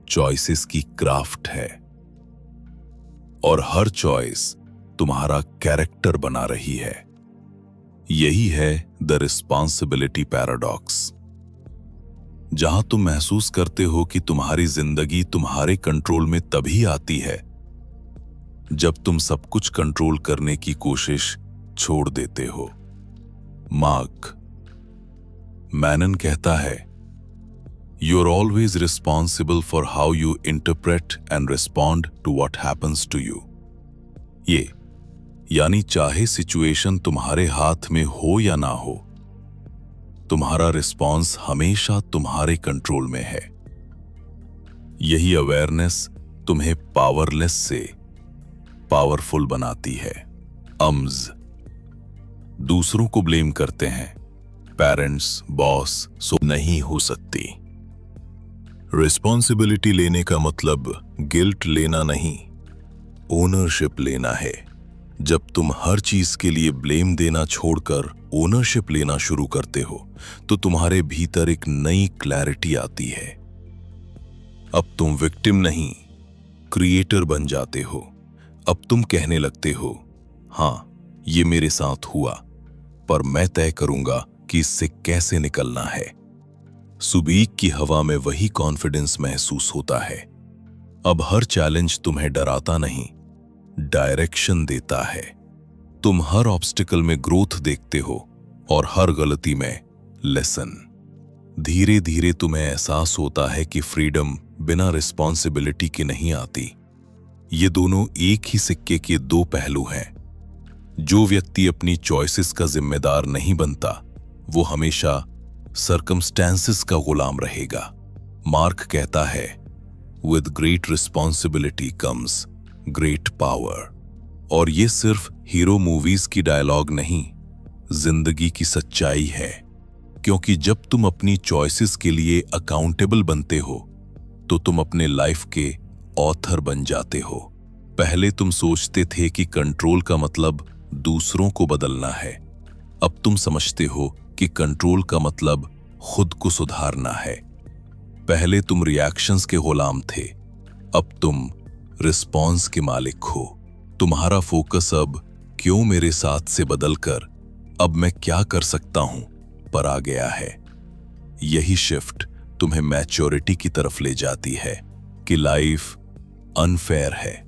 चॉइसेस की क्राफ्ट है, और हर चॉइस तुम्हारा कैरेक्टर बना रही है। यही है द रिस्पॉन्सिबिलिटी पैराडॉक्स, जहां तुम महसूस करते हो कि तुम्हारी जिंदगी तुम्हारे कंट्रोल में तभी आती है जब तुम सब कुछ कंट्रोल करने की कोशिश छोड़ देते हो। मार्क मैनन कहता है, you are always responsible for how you interpret and respond to what happens to you. ये यानी चाहे सिचुएशन तुम्हारे हाथ में हो या ना हो, तुम्हारा रिस्पॉन्स हमेशा तुम्हारे कंट्रोल में है। यही अवेयरनेस तुम्हें पावरलेस से पावरफुल बनाती है। दूसरों को ब्लेम करते हैं, पेरेंट्स, बॉस, सो नहीं हो सकती। रिस्पॉन्सिबिलिटी लेने का मतलब गिल्ट लेना नहीं, ओनरशिप लेना है। जब तुम हर चीज के लिए ब्लेम देना छोड़कर ओनरशिप लेना शुरू करते हो, तो तुम्हारे भीतर एक नई क्लैरिटी आती है। अब तुम विक्टिम नहीं, क्रिएटर बन जाते हो। अब तुम कहने लगते हो, हाँ ये मेरे साथ हुआ, पर मैं तय करूंगा कि इससे कैसे निकलना है। सुबह की हवा में वही कॉन्फिडेंस महसूस होता है। अब हर चैलेंज तुम्हें डराता नहीं, डायरेक्शन देता है। तुम हर ऑब्स्टिकल में ग्रोथ देखते हो और हर गलती में लेसन। धीरे धीरे तुम्हें एहसास होता है कि फ्रीडम बिना रिस्पॉन्सिबिलिटी के नहीं आती। ये दोनों एक ही सिक्के के दो पहलू हैं। जो व्यक्ति अपनी चॉइसेस का जिम्मेदार नहीं बनता, वो हमेशा सर्कमस्टेंसेस का गुलाम रहेगा। मार्क कहता है, with great responsibility comes great power. और ये सिर्फ हीरो मूवीज की डायलॉग नहीं, जिंदगी की सच्चाई है। क्योंकि जब तुम अपनी चॉइसेस के लिए अकाउंटेबल बनते हो, तो तुम अपने लाइफ के ऑथर बन जाते हो। पहले तुम सोचते थे कि कंट्रोल का मतलब दूसरों को बदलना है। अब तुम समझते हो कि कंट्रोल का मतलब खुद को सुधारना है। पहले तुम रिएक्शंस के गुलाम थे, अब तुम रिस्पॉन्स के मालिक हो। तुम्हारा फोकस अब क्यों मेरे साथ से बदलकर अब मैं क्या कर सकता हूं पर आ गया है। यही शिफ्ट तुम्हें मैच्योरिटी की तरफ ले जाती है कि लाइफ अनफेयर है,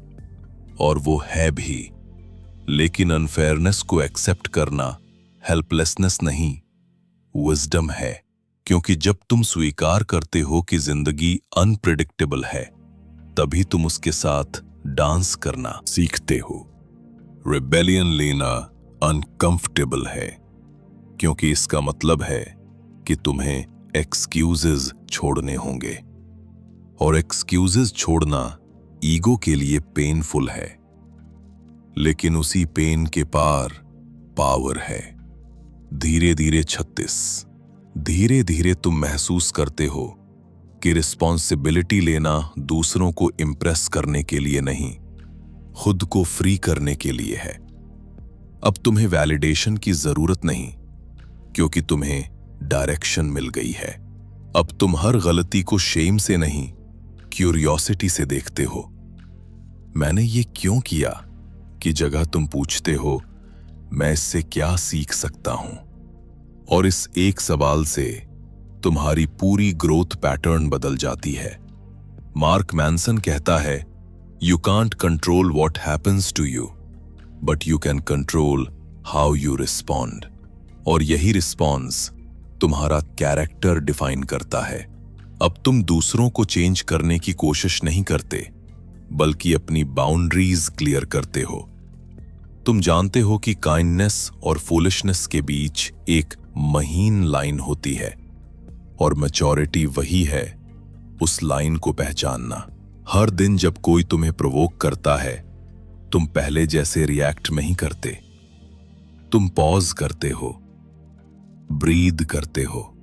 और वो है भी। लेकिन अनफेयरनेस को एक्सेप्ट करना हेल्पलेसनेस नहीं, विजडम है। क्योंकि जब तुम स्वीकार करते हो कि जिंदगी अनप्रेडिक्टेबल है, तभी तुम उसके साथ डांस करना सीखते हो। रिबेलियन लेना अनकंफर्टेबल है, क्योंकि इसका मतलब है कि तुम्हें एक्सक्यूजेस छोड़ने होंगे, और एक्सक्यूजेस छोड़ना ईगो के लिए पेनफुल है। लेकिन उसी पेन के पार पावर है। धीरे धीरे तुम महसूस करते हो कि रिस्पॉन्सिबिलिटी लेना दूसरों को इम्प्रेस करने के लिए नहीं, खुद को फ्री करने के लिए है। अब तुम्हें वैलिडेशन की जरूरत नहीं, क्योंकि तुम्हें डायरेक्शन मिल गई है। अब तुम हर गलती को शेम से नहीं, क्यूरियोसिटी से देखते हो। मैंने ये क्यों किया की जगह तुम पूछते हो, मैं इससे क्या सीख सकता हूं। और इस एक सवाल से तुम्हारी पूरी ग्रोथ पैटर्न बदल जाती है। मार्क मैनसन कहता है, you can't control what happens to you, but you can control how you respond. और यही रिस्पॉन्स तुम्हारा कैरेक्टर डिफाइन करता है। अब तुम दूसरों को चेंज करने की कोशिश नहीं करते, बल्कि अपनी बाउंड्रीज क्लियर करते हो। तुम जानते हो कि काइंडनेस और फूलिशनेस के बीच एक महीन लाइन होती है, और मैच्योरिटी वही है उस लाइन को पहचानना। हर दिन जब कोई तुम्हें प्रोवोक करता है, तुम पहले जैसे रिएक्ट नहीं करते। तुम पॉज करते हो, ब्रीद करते हो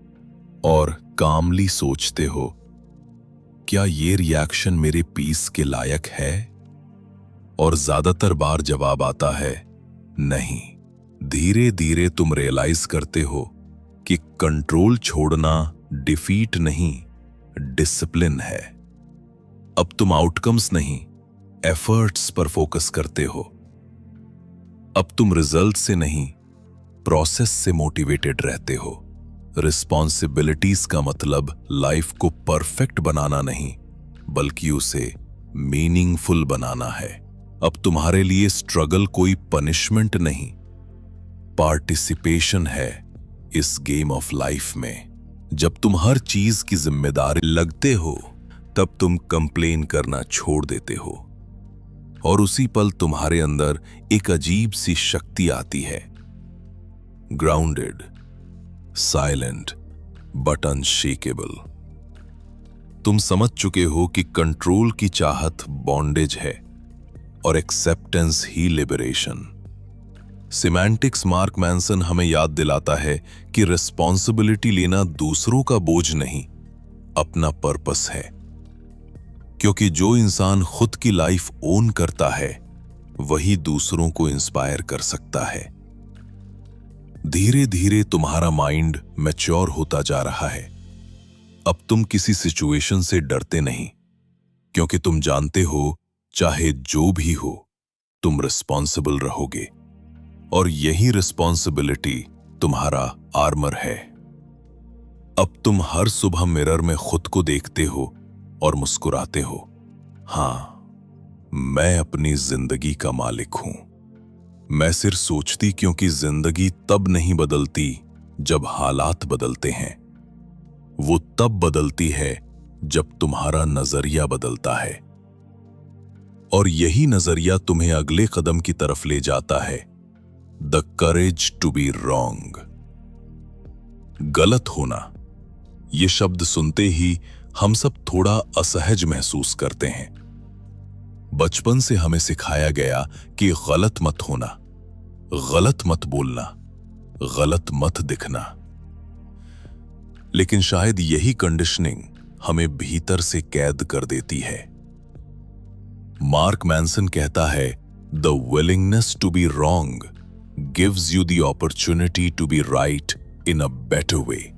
और कामली सोचते हो, क्या ये रिएक्शन मेरे पीस के लायक है? और ज्यादातर बार जवाब आता है नहीं। धीरे धीरे तुम रियलाइज करते हो कि कंट्रोल छोड़ना डिफीट नहीं, डिसिप्लिन है। अब तुम आउटकम्स नहीं, एफर्ट्स पर फोकस करते हो। अब तुम रिजल्ट से नहीं, प्रोसेस से मोटिवेटेड रहते हो। रिस्पॉन्सिबिलिटीज का मतलब लाइफ को परफेक्ट बनाना नहीं, बल्कि उसे मीनिंगफुल बनाना है। अब तुम्हारे लिए स्ट्रगल कोई पनिशमेंट नहीं, पार्टिसिपेशन है इस गेम ऑफ लाइफ में। जब तुम हर चीज की जिम्मेदारी लगते हो, तब तुम कंप्लेन करना छोड़ देते हो और उसी पल तुम्हारे अंदर एक अजीब सी शक्ति आती है। Grounded, silent but unshakeable. तुम समझ चुके हो कि कंट्रोल की चाहत बॉन्डेज है और एक्सेप्टेंस ही लिबरेशन। सिमेंटिक्स मार्क मैनसन हमें याद दिलाता है कि रिस्पॉन्सिबिलिटी लेना दूसरों का बोझ नहीं, अपना पर्पस है। क्योंकि जो इंसान खुद की लाइफ ओन करता है, वही दूसरों को इंस्पायर कर सकता है। धीरे धीरे तुम्हारा माइंड मैच्योर होता जा रहा है। अब तुम किसी सिचुएशन से डरते नहीं, क्योंकि तुम जानते हो चाहे जो भी हो, तुम रिस्पॉन्सिबल रहोगे और यही रिस्पॉन्सिबिलिटी तुम्हारा आर्मर है। अब तुम हर सुबह मिरर में खुद को देखते हो और मुस्कुराते हो, हां, मैं अपनी जिंदगी का मालिक हूं। मैं सिर्फ सोचती क्योंकि जिंदगी तब नहीं बदलती जब हालात बदलते हैं। वो तब बदलती है जब तुम्हारा नजरिया बदलता है। और यही नजरिया तुम्हें अगले कदम की तरफ ले जाता है, the courage to be wrong. गलत होना, ये शब्द सुनते ही हम सब थोड़ा असहज महसूस करते हैं। बचपन से हमें सिखाया गया कि गलत मत होना, गलत मत बोलना, गलत मत दिखना। लेकिन शायद यही कंडीशनिंग हमें भीतर से कैद कर देती है। मार्क मैनसन कहता है, the willingness to be wrong gives you the opportunity to be right in a better way.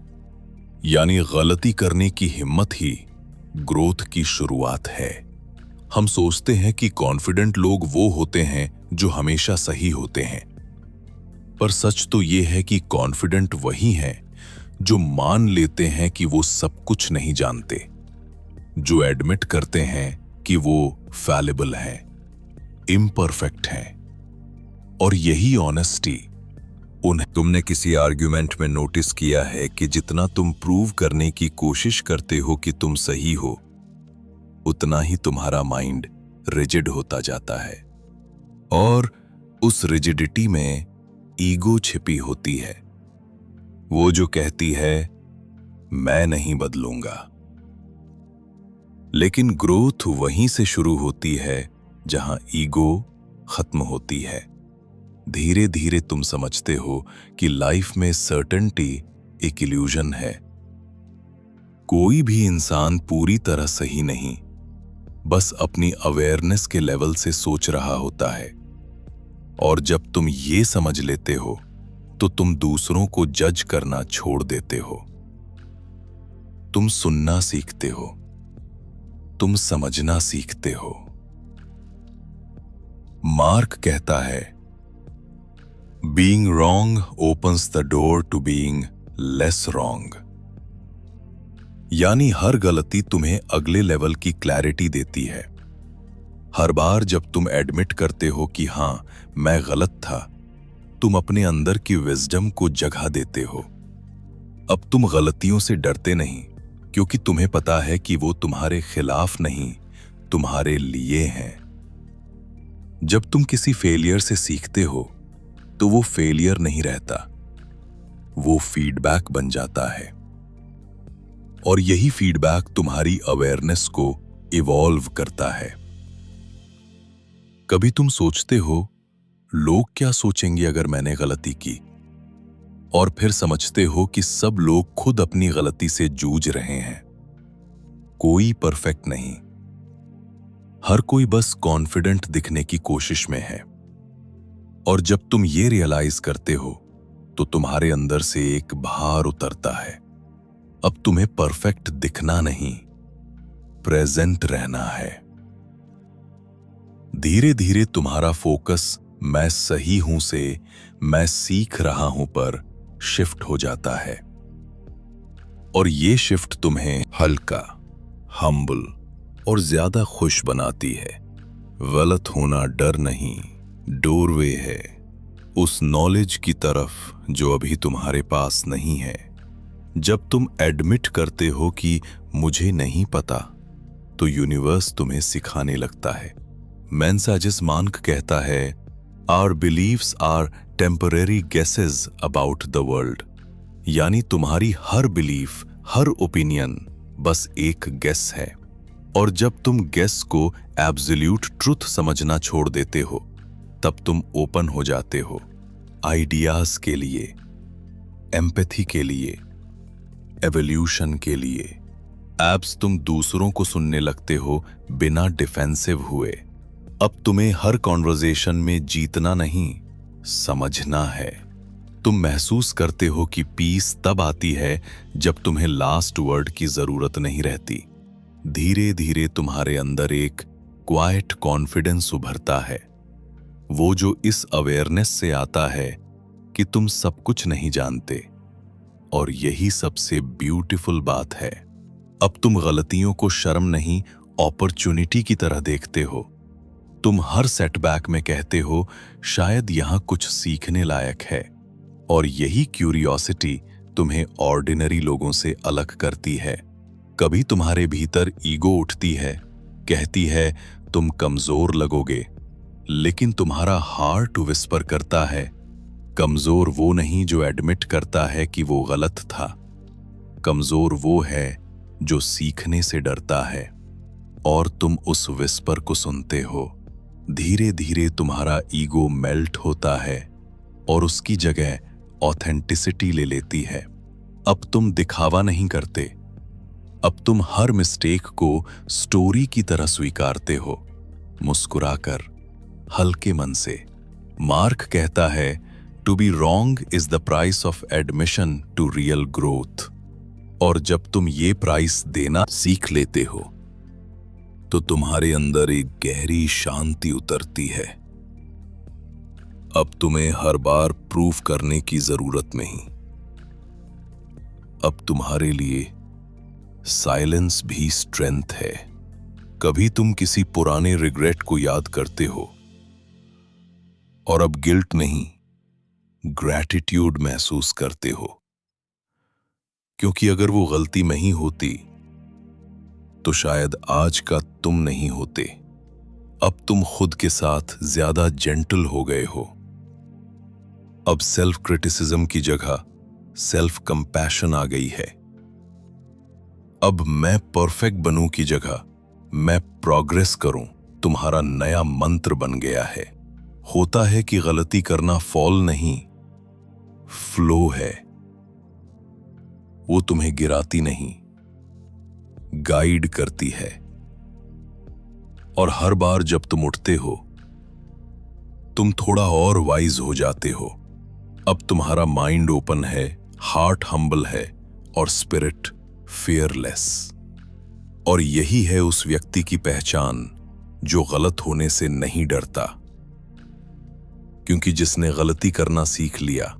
यानी गलती करने की हिम्मत ही ग्रोथ की शुरुआत है। हम सोचते हैं कि कॉन्फिडेंट लोग वो होते हैं जो हमेशा सही होते हैं, पर सच तो ये है कि कॉन्फिडेंट वही हैं जो मान लेते हैं कि वो सब कुछ नहीं जानते, जो एडमिट करते हैं कि वो फैलेबल हैं, इम्परफेक्ट हैं। और यही ऑनेस्टी उन्हें। तुमने किसी आर्ग्यूमेंट में नोटिस किया है कि जितना तुम प्रूव करने की कोशिश करते हो कि तुम सही हो, उतना ही तुम्हारा माइंड रिजिड होता जाता है। और उस रिजिडिटी में ईगो छिपी होती है, वो जो कहती है मैं नहीं बदलूंगा। लेकिन ग्रोथ वहीं से शुरू होती है जहां ईगो खत्म होती है। धीरे धीरे तुम समझते हो कि लाइफ में सर्टेनिटी एक इल्यूजन है। कोई भी इंसान पूरी तरह सही नहीं, बस अपनी अवेयरनेस के लेवल से सोच रहा होता है। और जब तुम ये समझ लेते हो, तो तुम दूसरों को जज करना छोड़ देते हो। तुम सुनना सीखते हो, तुम समझना सीखते हो। मार्क कहता है, being wrong opens the door to being less wrong. यानी हर गलती तुम्हें अगले लेवल की क्लैरिटी देती है। हर बार जब तुम एडमिट करते हो कि हां, मैं गलत था, तुम अपने अंदर की विजडम को जगह देते हो। अब तुम गलतियों से डरते नहीं, क्योंकि तुम्हें पता है कि वो तुम्हारे खिलाफ नहीं, तुम्हारे लिए हैं। जब तुम किसी फेलियर से सीखते हो, तो वो फेलियर नहीं रहता, वो फीडबैक बन जाता है। और यही फीडबैक तुम्हारी अवेयरनेस को इवॉल्व करता है। कभी तुम सोचते हो, लोग क्या सोचेंगे अगर मैंने गलती की? और फिर समझते हो कि सब लोग खुद अपनी गलती से जूझ रहे हैं। कोई परफेक्ट नहीं, हर कोई बस कॉन्फिडेंट दिखने की कोशिश में है। और जब तुम ये रियलाइज करते हो, तो तुम्हारे अंदर से एक भार उतरता है। अब तुम्हें परफेक्ट दिखना नहीं, प्रेजेंट रहना है। धीरे धीरे तुम्हारा फोकस मैं सही हूं से मैं सीख रहा हूं पर शिफ्ट हो जाता है। और ये शिफ्ट तुम्हें हल्का, हम्बल और ज्यादा खुश बनाती है। गलत होना डर नहीं, डोरवे है उस नॉलेज की तरफ जो अभी तुम्हारे पास नहीं है। जब तुम एडमिट करते हो कि मुझे नहीं पता, तो यूनिवर्स तुम्हें सिखाने लगता है। मैनसन कहता है, our beliefs are temporary guesses about the world. यानी तुम्हारी हर बिलीफ, हर ओपिनियन बस एक गेस है। और जब तुम गेस को एब्सोल्यूट ट्रुथ समझना छोड़ देते हो, तब तुम ओपन हो जाते हो आइडियाज के लिए, एम्पैथी के लिए, एवोल्यूशन के लिए। एब्स तुम दूसरों को सुनने लगते हो बिना डिफेंसिव हुए। अब तुम्हें हर कॉन्वर्सेशन में जीतना नहीं, समझना है। तुम महसूस करते हो कि पीस तब आती है जब तुम्हें लास्ट वर्ड की जरूरत नहीं रहती। धीरे धीरे तुम्हारे अंदर एक क्वाइट कॉन्फिडेंस उभरता है, वो जो इस अवेयरनेस से आता है कि तुम सब कुछ नहीं जानते। और यही सबसे ब्यूटीफुल बात है। अब तुम गलतियों को शर्म नहीं, अपॉर्चुनिटी की तरह देखते हो। तुम हर सेटबैक में कहते हो, शायद यहां कुछ सीखने लायक है। और यही क्यूरियोसिटी तुम्हें ऑर्डिनरी लोगों से अलग करती है। कभी तुम्हारे भीतर ईगो उठती है, कहती है तुम कमजोर लगोगे, लेकिन तुम्हारा हार्ट विस्पर करता है, कमजोर वो नहीं जो एडमिट करता है कि वो गलत था। कमजोर वो है जो सीखने से डरता है। और तुम उस विस्पर को सुनते हो। धीरे धीरे तुम्हारा ईगो मेल्ट होता है और उसकी जगह ऑथेंटिसिटी ले लेती है। अब तुम दिखावा नहीं करते, अब तुम हर मिस्टेक को स्टोरी की तरह स्वीकारते हो, मुस्कुराकर, हल्के मन से। मार्क कहता है, to be wrong is the price of admission to real growth. और जब तुम ये प्राइस देना सीख लेते हो, तो तुम्हारे अंदर एक गहरी शांति उतरती है। अब तुम्हें हर बार प्रूफ करने की जरूरत नहीं। अब तुम्हारे लिए साइलेंस भी स्ट्रेंथ है। कभी तुम किसी पुराने रिग्रेट को याद करते हो और अब गिल्ट नहीं, ग्रैटिट्यूड महसूस करते हो, क्योंकि अगर वो गलती नहीं होती तो शायद आज का तुम नहीं होते। अब तुम खुद के साथ ज्यादा जेंटल हो गए हो। अब सेल्फ क्रिटिसिज्म की जगह सेल्फ कंपैशन आ गई है। अब मैं परफेक्ट बनूं की जगह मैं प्रोग्रेस करूं तुम्हारा नया मंत्र बन गया है। होता है कि गलती करना फॉल नहीं, फ्लो है। वो तुम्हें गिराती नहीं, गाइड करती है। और हर बार जब तुम उठते हो, तुम थोड़ा और वाइज हो जाते हो। अब तुम्हारा माइंड ओपन है, हार्ट हम्बल है और स्पिरिट फियरलेस। और यही है उस व्यक्ति की पहचान जो गलत होने से नहीं डरता, क्योंकि जिसने गलती करना सीख लिया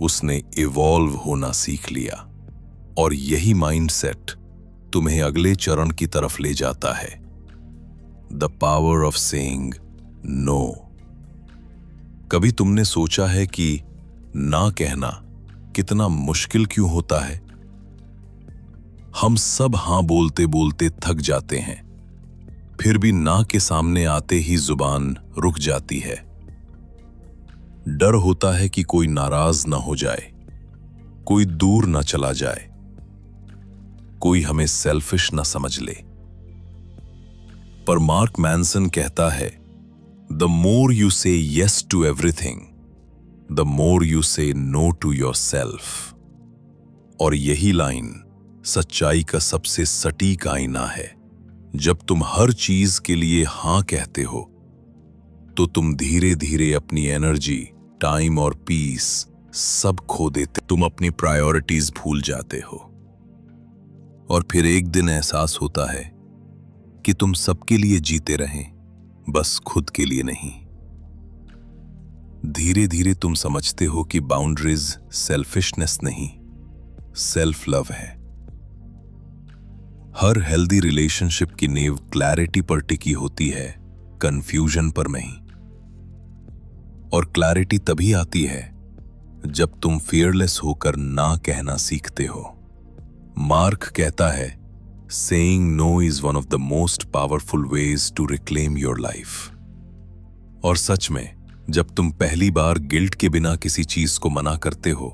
उसने इवॉल्व होना सीख लिया। और यही माइंडसेट तुम्हें अगले चरण की तरफ ले जाता है, the power of saying no. कभी तुमने सोचा है कि ना कहना कितना मुश्किल क्यों होता है? हम सब हां बोलते बोलते थक जाते हैं, फिर भी ना के सामने आते ही जुबान रुक जाती है। डर होता है कि कोई नाराज ना हो जाए, कोई दूर ना चला जाए, कोई हमें सेल्फिश ना समझ ले। पर मार्क मैनसन कहता है, The more you say yes to everything, the more you say no to yourself. और यही लाइन सच्चाई का सबसे सटीक आईना है। जब तुम हर चीज के लिए हां कहते हो, तो तुम धीरे धीरे अपनी एनर्जी, टाइम और पीस सब खो देते। तुम अपनी प्रायोरिटीज भूल जाते हो और फिर एक दिन एहसास होता है कि तुम सबके लिए जीते रहें, बस खुद के लिए नहीं। धीरे धीरे तुम समझते हो कि बाउंड्रीज सेल्फिशनेस नहीं, सेल्फ लव है। हर हेल्दी रिलेशनशिप की नींव क्लैरिटी पर टिकी होती है, कंफ्यूजन पर नहीं। और क्लैरिटी तभी आती है जब तुम फियरलेस होकर ना कहना सीखते हो। मार्क कहता है, saying no is one of the most powerful ways to reclaim your life. और सच में जब तुम पहली बार गिल्ट के बिना किसी चीज को मना करते हो,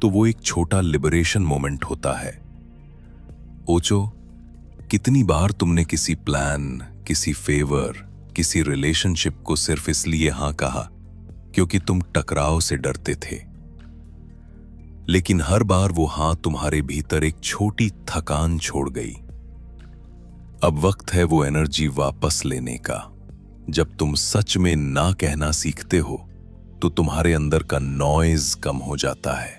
तो वो एक छोटा लिबरेशन मोमेंट होता है। ओचो, कितनी बार तुमने किसी प्लान, किसी फेवर, किसी रिलेशनशिप को सिर्फ इसलिए हां कहा क्योंकि तुम टकराव से डरते थे, लेकिन हर बार वो हां तुम्हारे भीतर एक छोटी थकान छोड़ गई। अब वक्त है वो एनर्जी वापस लेने का। जब तुम सच में ना कहना सीखते हो, तो तुम्हारे अंदर का नॉइज कम हो जाता है।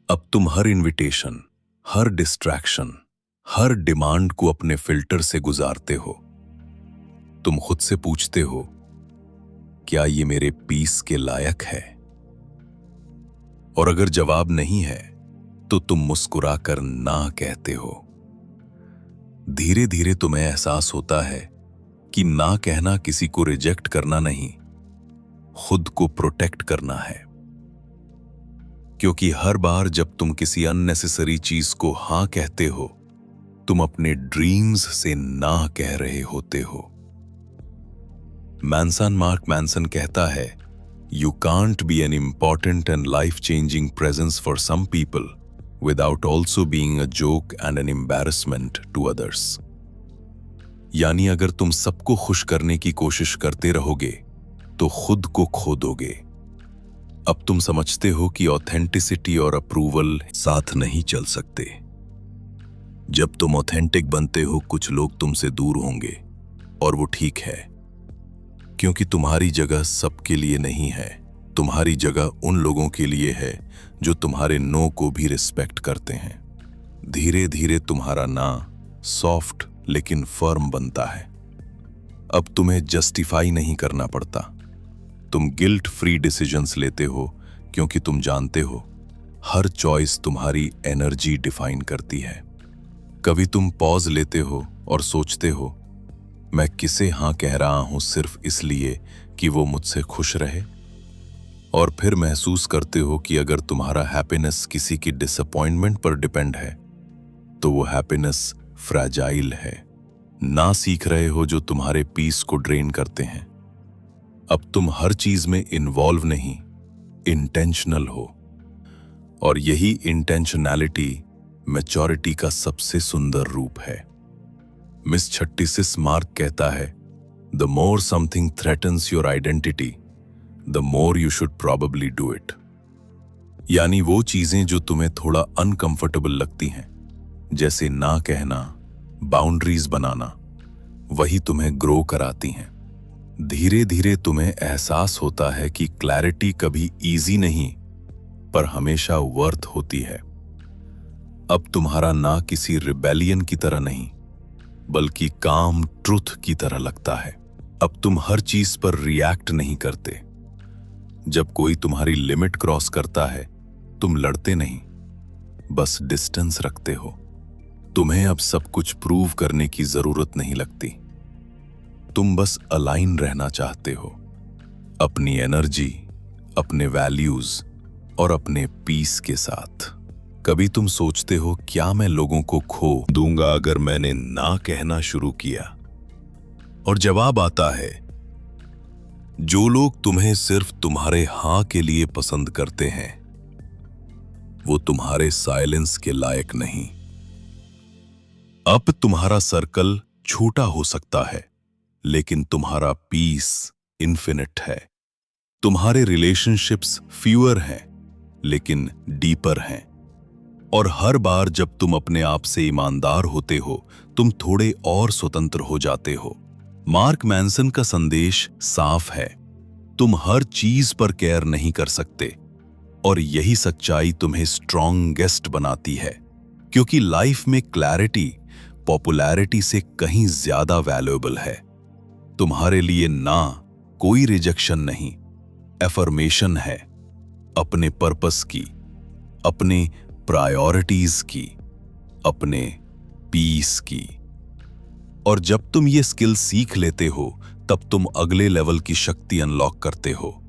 अब तुम हर इनविटेशन, हर डिस्ट्रैक्शन, हर डिमांड को अपने फिल्टर से गुजारते हो। तुम खुद से पूछते हो, क्या ये मेरे पीस के लायक है? और अगर जवाब नहीं है, तो तुम मुस्कुराकर ना कहते हो। धीरे धीरे तुम्हें एहसास होता है कि ना कहना किसी को रिजेक्ट करना नहीं, खुद को प्रोटेक्ट करना है। क्योंकि हर बार जब तुम किसी अननेसेसरी चीज को हां कहते हो, तुम अपने ड्रीम्स से ना कह रहे होते हो। मैनसन कहता है, you can't be an important and life changing presence for some people without also being a joke and an embarrassment to others. यानी अगर तुम सबको खुश करने की कोशिश करते रहोगे, तो खुद को खो दोगे। अब तुम समझते हो कि ऑथेंटिसिटी और अप्रूवल साथ नहीं चल सकते। जब तुम ऑथेंटिक बनते हो, कुछ लोग तुमसे दूर होंगे, और वो ठीक है, क्योंकि तुम्हारी जगह सबके लिए नहीं है। तुम्हारी जगह उन लोगों के लिए है जो तुम्हारे नो को भी रिस्पेक्ट करते हैं। धीरे धीरे तुम्हारा ना सॉफ्ट लेकिन फर्म बनता है। अब तुम्हें जस्टिफाई नहीं करना पड़ता। तुम गिल्ट फ्री डिसीजंस लेते हो, क्योंकि तुम जानते हो हर चॉइस तुम्हारी एनर्जी डिफाइन करती है। कभी तुम पॉज लेते हो और सोचते हो, मैं किसे हां कह रहा हूं सिर्फ इसलिए कि वो मुझसे खुश रहे? और फिर महसूस करते हो कि अगर तुम्हारा हैप्पीनेस किसी की डिसअपॉइंटमेंट पर डिपेंड है, तो वो हैप्पीनेस फ्रैजाइल है। ना सीख रहे हो जो तुम्हारे पीस को ड्रेन करते हैं। अब तुम हर चीज में इन्वॉल्व नहीं, इंटेंशनल हो। और यही इंटेंशनैलिटी मैच्योरिटी का सबसे सुंदर रूप है। मिस 36 मार्क कहता है, the more something threatens your identity, the more you should probably do it. यानी वो चीजें जो तुम्हें थोड़ा अनकंफर्टेबल लगती हैं, जैसे ना कहना, बाउंड्रीज बनाना, वही तुम्हें ग्रो कराती हैं। धीरे धीरे तुम्हें एहसास होता है कि क्लैरिटी कभी इजी नहीं, पर हमेशा वर्थ होती है। अब तुम्हारा ना किसी रिबेलियन की तरह नहीं, बल्कि काम ट्रुथ की तरह लगता है। अब तुम हर चीज पर रिएक्ट नहीं करते। जब कोई तुम्हारी लिमिट क्रॉस करता है, तुम लड़ते नहीं, बस डिस्टेंस रखते हो। तुम्हें अब सब कुछ प्रूव करने की जरूरत नहीं लगती। तुम बस अलाइन रहना चाहते हो, अपनी एनर्जी, अपने वैल्यूज और अपने पीस के साथ। कभी तुम सोचते हो, क्या मैं लोगों को खो दूंगा अगर मैंने ना कहना शुरू किया? और जवाब आता है, जो लोग तुम्हें सिर्फ तुम्हारे हां के लिए पसंद करते हैं, वो तुम्हारे साइलेंस के लायक नहीं। अब तुम्हारा सर्कल छोटा हो सकता है, लेकिन तुम्हारा पीस इन्फिनिट है। तुम्हारे रिलेशनशिप्स फ्यूअर हैं, लेकिन डीपर हैं। और हर बार जब तुम अपने आप से ईमानदार होते हो, तुम थोड़े और स्वतंत्र हो जाते हो। मार्क मैनसन का संदेश साफ है, तुम हर चीज पर केयर नहीं कर सकते, और यही सच्चाई तुम्हें स्ट्रॉन्गेस्ट बनाती है। क्योंकि लाइफ में क्लैरिटी पॉपुलैरिटी से कहीं ज्यादा वैल्यूएबल है। तुम्हारे लिए ना कोई रिजेक्शन नहीं, एफर्मेशन है, अपने पर्पस की, अपने प्रायोरिटीज की, अपने पीस की। और जब तुम ये स्किल सीख लेते हो, तब तुम अगले लेवल की शक्ति अनलॉक करते हो,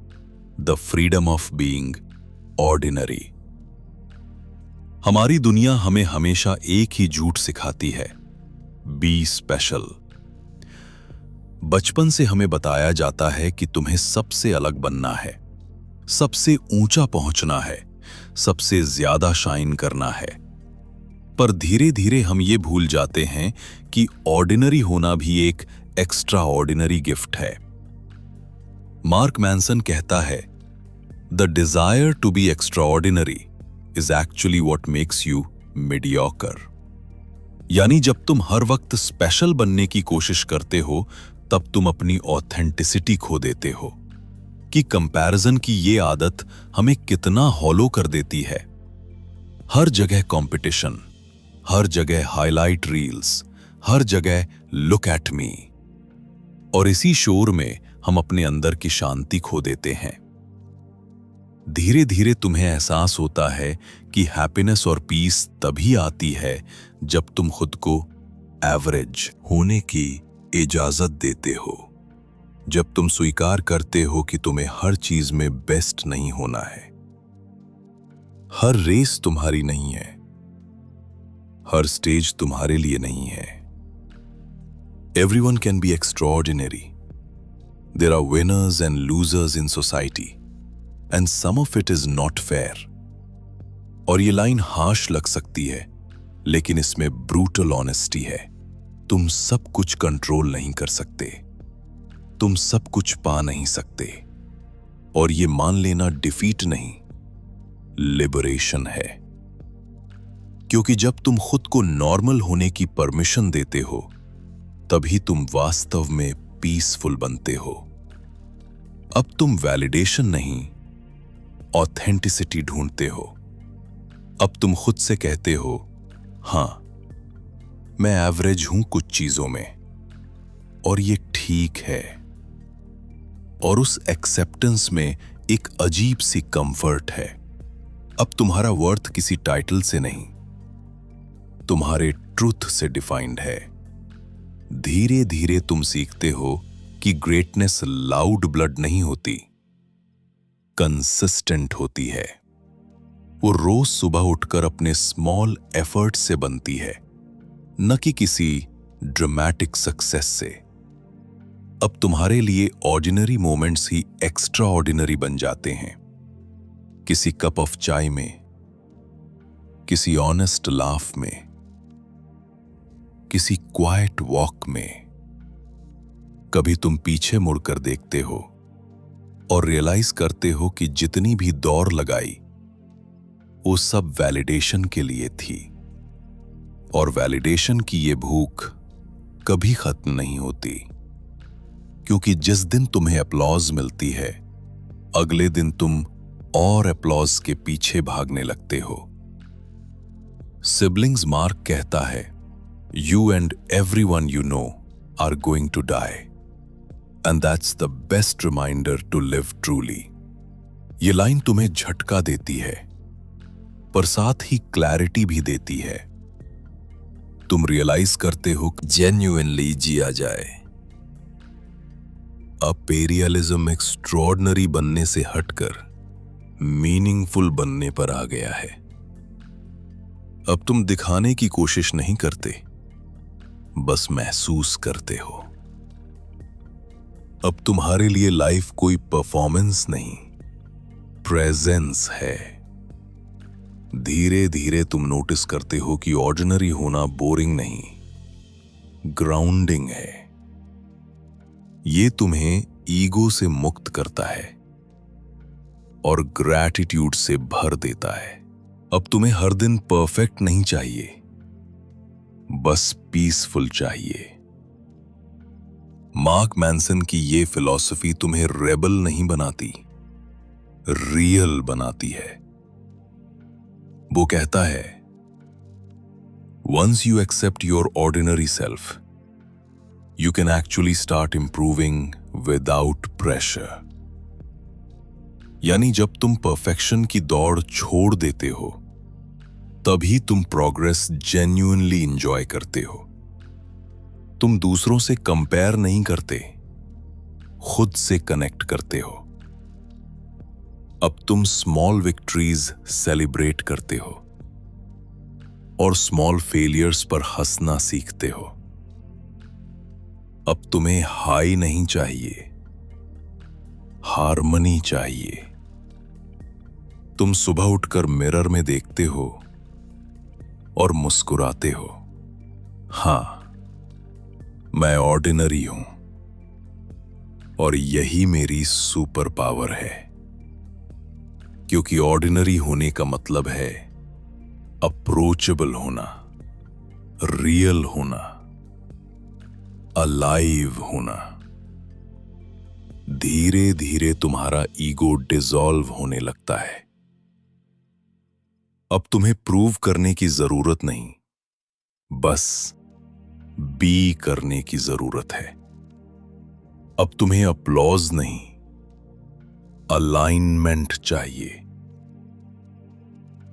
the freedom of being ordinary. हमारी दुनिया हमें हमेशा एक ही झूठ सिखाती है, बी स्पेशल। बचपन से हमें बताया जाता है कि तुम्हें सबसे अलग बनना है, सबसे ऊंचा पहुंचना है, सबसे ज्यादा शाइन करना है। पर धीरे धीरे हम ये भूल जाते हैं कि ऑर्डिनरी होना भी एक एक्स्ट्रा ऑर्डिनरी गिफ्ट है। मार्क मैनसन कहता है, the desire to be extraordinary is actually what makes you mediocre. यानी जब तुम हर वक्त स्पेशल बनने की कोशिश करते हो, तब तुम अपनी ऑथेंटिसिटी खो देते हो। कि कंपैरिजन की ये आदत हमें कितना हॉलो कर देती है। हर जगह कंपटीशन, हर जगह हाईलाइट रील्स, हर जगह लुक एट मी। और इसी शोर में हम अपने अंदर की शांति खो देते हैं। धीरे धीरे तुम्हें एहसास होता है कि हैप्पीनेस और पीस तभी आती है जब तुम खुद को एवरेज होने की इजाजत देते हो, जब तुम स्वीकार करते हो कि तुम्हें हर चीज में बेस्ट नहीं होना है। हर रेस तुम्हारी नहीं है, हर स्टेज तुम्हारे लिए नहीं है। Everyone can be extraordinary. There are winners and losers in society and some of it is not fair. और ये लाइन हार्श लग सकती है, लेकिन इसमें ब्रूटल ऑनेस्टी है। तुम सब कुछ कंट्रोल नहीं कर सकते, तुम सब कुछ पा नहीं सकते। और ये मान लेना डिफीट नहीं, लिबरेशन है। क्योंकि जब तुम खुद को नॉर्मल होने की परमिशन देते हो, तभी तुम वास्तव में पीसफुल बनते हो। अब तुम वैलिडेशन नहीं, ऑथेंटिसिटी ढूंढते हो। अब तुम खुद से कहते हो, हां, मैं एवरेज हूं कुछ चीजों में, और ये ठीक है। और उस एक्सेप्टेंस में एक अजीब सी कंफर्ट है। अब तुम्हारा वर्थ किसी टाइटल से नहीं, तुम्हारे ट्रूथ से डिफाइंड है। धीरे धीरे तुम सीखते हो कि ग्रेटनेस लाउड ब्लड नहीं होती, कंसिस्टेंट होती है। वो रोज सुबह उठकर अपने स्मॉल एफर्ट से बनती है, न कि किसी ड्रामेटिक सक्सेस से। अब तुम्हारे लिए ऑर्डिनरी मोमेंट्स ही एक्स्ट्रा ऑर्डिनरी बन जाते हैं। किसी कप ऑफ चाय में, किसी ऑनेस्ट लाफ में, किसी क्वाइट वॉक में। कभी तुम पीछे मुड़कर देखते हो और रियलाइज करते हो कि जितनी भी दौड़ लगाई, वो सब वैलिडेशन के लिए थी। और वैलिडेशन की ये भूख कभी खत्म नहीं होती, क्योंकि जिस दिन तुम्हें अपलॉज मिलती है, अगले दिन तुम और अपलॉज के पीछे भागने लगते हो। सिबलिंग्स मार्क कहता है, you and everyone you know are going to die, and that's the best reminder to live truly. ये लाइन तुम्हें झटका देती है, पर साथ ही क्लैरिटी भी देती है। तुम रियलाइज करते हो कि जेन्युइनली जिया जाए। अपेरियलिज्म एक्स्ट्रॉर्डिनरी बनने से हटकर मीनिंगफुल बनने पर आ गया है। अब तुम दिखाने की कोशिश नहीं करते, बस महसूस करते हो। अब तुम्हारे लिए लाइफ कोई परफॉर्मेंस नहीं, प्रेजेंस है। धीरे धीरे तुम नोटिस करते हो कि ऑर्डिनरी होना बोरिंग नहीं, ग्राउंडिंग है। ये तुम्हें ईगो से मुक्त करता है और ग्रैटिट्यूड से भर देता है। अब तुम्हें हर दिन परफेक्ट नहीं चाहिए, बस पीसफुल चाहिए। मार्क मैनसन की ये फिलॉसफी तुम्हें रेबल नहीं बनाती, रियल बनाती है। वो कहता है, once you accept your ordinary self, you can actually start improving without pressure। यानी जब तुम परफेक्शन की दौड़ छोड़ देते हो, तभी तुम प्रोग्रेस जेन्युइनली एंजॉय करते हो। तुम दूसरों से कंपेयर नहीं करते, खुद से कनेक्ट करते हो। अब तुम स्मॉल विक्ट्रीज सेलिब्रेट करते हो और स्मॉल फेलियर्स पर हंसना सीखते हो। अब तुम्हें हाई नहीं चाहिए, हार्मनी चाहिए। तुम सुबह उठकर मिरर में देखते हो और मुस्कुराते हो, हाँ, मैं ऑर्डिनरी हूं और यही मेरी सुपर पावर है। क्योंकि ऑर्डिनरी होने का मतलब है अप्रोचेबल होना, रियल होना, अलाइव होना। धीरे धीरे तुम्हारा ईगो डिसॉल्व होने लगता है। अब तुम्हें प्रूव करने की जरूरत नहीं, बस बी करने की जरूरत है। अब तुम्हें अपलॉज नहीं, अलाइनमेंट चाहिए।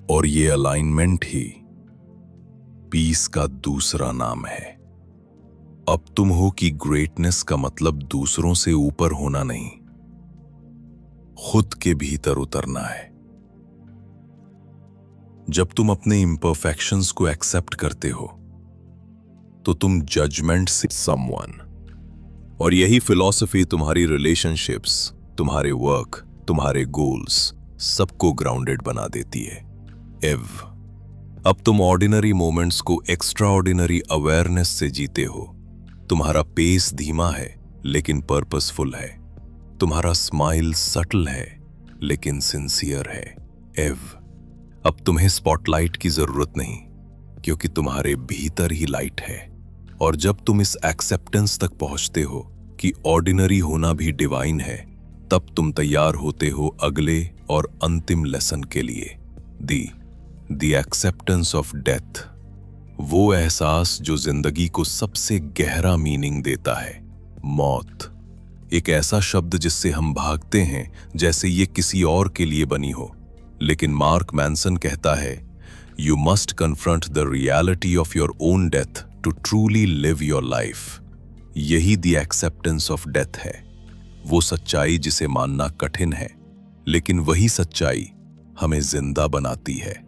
और ये अलाइनमेंट ही पीस का दूसरा नाम है। अब तुम हो कि ग्रेटनेस का मतलब दूसरों से ऊपर होना नहीं, खुद के भीतर उतरना है। जब तुम अपने इम्परफेक्शंस को एक्सेप्ट करते हो, तो तुम जजमेंट से समवन। और यही फिलॉसफी तुम्हारी रिलेशनशिप्स, तुम्हारे वर्क, तुम्हारे गोल्स सबको ग्राउंडेड बना देती है। अब तुम ऑर्डिनरी मोमेंट्स को एक्स्ट्रा ऑर्डिनरी अवेयरनेस से जीते हो। तुम्हारा पेस धीमा है लेकिन पर्पसफुल है। तुम्हारा स्माइल सटल है लेकिन सिंसियर है। अब तुम्हें स्पॉटलाइट की जरूरत नहीं, क्योंकि तुम्हारे भीतर ही लाइट है। और जब तुम इस एक्सेप्टेंस तक पहुंचते हो कि ऑर्डिनरी होना भी डिवाइन है, तब तुम तैयार होते हो अगले और अंतिम लेसन के लिए, द एक्सेप्टेंस ऑफ डेथ। वो एहसास जो जिंदगी को सबसे गहरा मीनिंग देता है। मौत एक ऐसा शब्द जिससे हम भागते हैं जैसे ये किसी और के लिए बनी हो, लेकिन मार्क मैनसन कहता है, you must confront the reality of your own death to truly live your life. यही द एक्सेप्टेंस ऑफ डेथ है, वो सच्चाई जिसे मानना कठिन है, लेकिन वही सच्चाई हमें जिंदा बनाती है।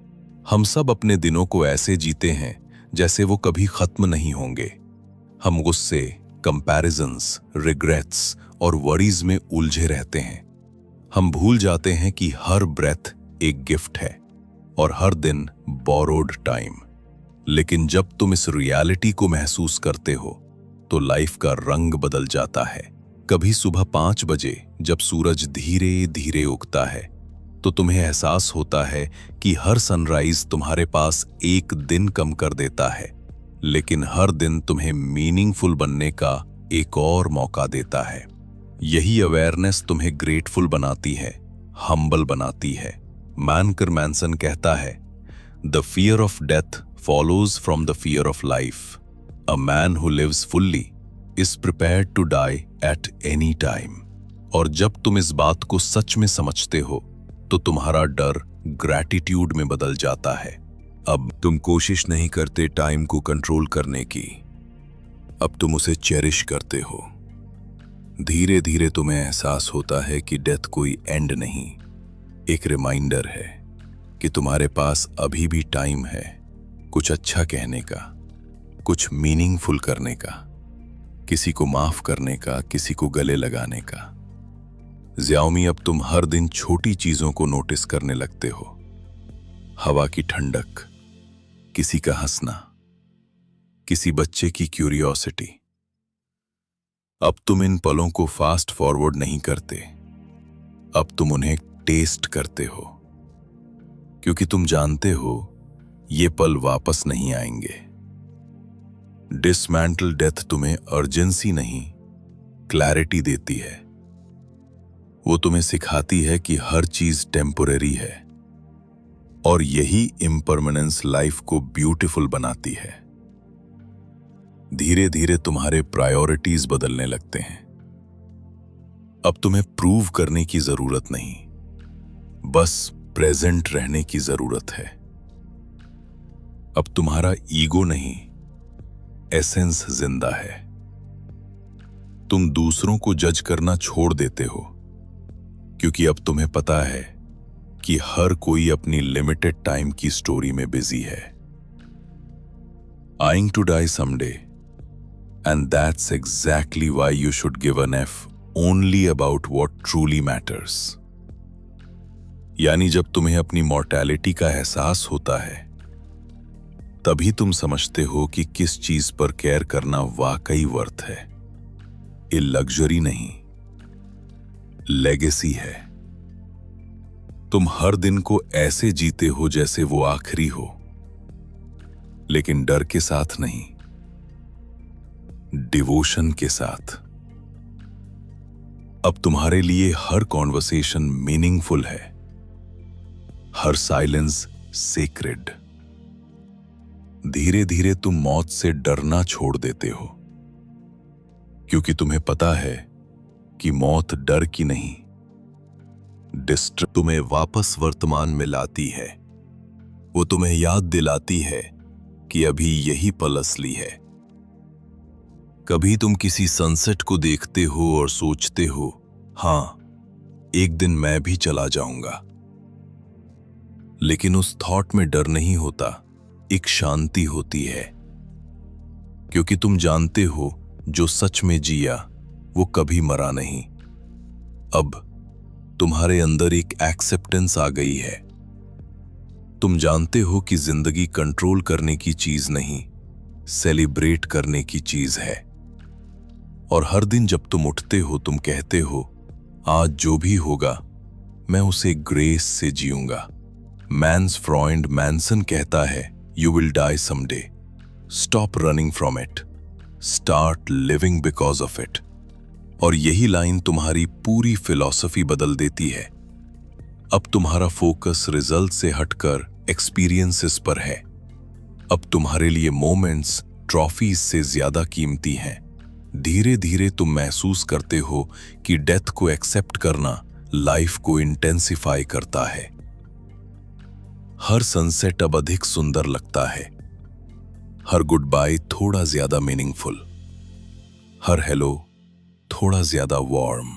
हम सब अपने दिनों को ऐसे जीते हैं जैसे वो कभी खत्म नहीं होंगे। हम गुस्से, कंपैरिजंस, रिग्रेट्स और वरीज में उलझे रहते हैं। हम भूल जाते हैं कि हर ब्रेथ एक गिफ्ट है और हर दिन बोरोड टाइम। लेकिन जब तुम इस रियलिटी को महसूस करते हो, तो लाइफ का रंग बदल जाता है। कभी सुबह 5 बजे जब सूरज धीरे धीरे उगता है, तो तुम्हें एहसास होता है कि हर सनराइज तुम्हारे पास एक दिन कम कर देता है, लेकिन हर दिन तुम्हें मीनिंगफुल बनने का एक और मौका देता है। यही अवेयरनेस तुम्हें ग्रेटफुल बनाती है, हम्बल बनाती है। मैनसन कहता है, the fear of death follows from the fear of life. A man who lives fully is prepared to die at any time. और जब तुम इस बात को सच में समझते हो, तो तुम्हारा डर ग्रैटिट्यूड में बदल जाता है। अब तुम कोशिश नहीं करते टाइम को कंट्रोल करने की, अब तुम उसे चेरिश करते हो। धीरे धीरे तुम्हें एहसास होता है कि डेथ कोई एंड नहीं, एक रिमाइंडर है कि तुम्हारे पास अभी भी टाइम है कुछ अच्छा कहने का, कुछ मीनिंगफुल करने का, किसी को माफ करने का, किसी को गले लगाने का। ज़ियाओमी, अब तुम हर दिन छोटी चीजों को नोटिस करने लगते हो। हवा की ठंडक, किसी का हंसना, किसी बच्चे की क्यूरियोसिटी, अब तुम इन पलों को फास्ट फॉरवर्ड नहीं करते, अब तुम उन्हें टेस्ट करते हो, क्योंकि तुम जानते हो ये पल वापस नहीं आएंगे। डिसमेंटल डेथ तुम्हें अर्जेंसी नहीं, क्लैरिटी देती है। वो तुम्हें सिखाती है कि हर चीज टेम्पोरेरी है, और यही इम्परमानेंस लाइफ को ब्यूटीफुल बनाती है। धीरे धीरे तुम्हारे प्रायोरिटीज बदलने लगते हैं। अब तुम्हें प्रूव करने की जरूरत नहीं, बस प्रेजेंट रहने की जरूरत है। अब तुम्हारा ईगो नहीं, एसेंस जिंदा है। तुम दूसरों को जज करना छोड़ देते हो, क्योंकि अब तुम्हें पता है कि हर कोई अपनी लिमिटेड टाइम की स्टोरी में बिजी है। Eyeing to die someday, and that's exactly why you should give an F only about what truly matters. यानी जब तुम्हें अपनी मॉर्टैलिटी का एहसास होता है, तभी तुम समझते हो कि किस चीज पर केयर करना वाकई वर्थ है। ये लग्जरी नहीं, लेगेसी है। तुम हर दिन को ऐसे जीते हो जैसे वो आखिरी हो, लेकिन डर के साथ नहीं, डिवोशन के साथ। अब तुम्हारे लिए हर कॉन्वर्सेशन मीनिंगफुल है, हर साइलेंस सेक्रेड। धीरे धीरे तुम मौत से डरना छोड़ देते हो, क्योंकि तुम्हें पता है कि मौत डर की नहीं, तुम्हें वापस वर्तमान में लाती है। वो तुम्हें याद दिलाती है कि अभी यही पल असली है। कभी तुम किसी सनसेट को देखते हो और सोचते हो, हां, एक दिन मैं भी चला जाऊंगा। लेकिन उस थॉट में डर नहीं होता, एक शांति होती है, क्योंकि तुम जानते हो जो सच में जिया वो कभी मरा नहीं। अब तुम्हारे अंदर एक एक्सेप्टेंस आ गई है। तुम जानते हो कि जिंदगी कंट्रोल करने की चीज नहीं, सेलिब्रेट करने की चीज है। और हर दिन जब तुम उठते हो, तुम कहते हो, आज जो भी होगा मैं उसे ग्रेस से जीऊंगा। मैंसन कहता है, you will die someday, stop running from it, start living because of it. और यही लाइन तुम्हारी पूरी फिलॉसफी बदल देती है। अब तुम्हारा फोकस रिजल्ट से हटकर एक्सपीरियंसेस पर है। अब तुम्हारे लिए मोमेंट्स ट्रॉफीज से ज्यादा कीमती हैं। धीरे धीरे तुम महसूस करते हो कि डेथ को एक्सेप्ट करना लाइफ को इंटेंसिफाई करता है। हर सनसेट अब अधिक सुंदर लगता है, हर गुड बाय थोड़ा ज्यादा मीनिंगफुल, हर हेलो थोड़ा ज्यादा वार्म।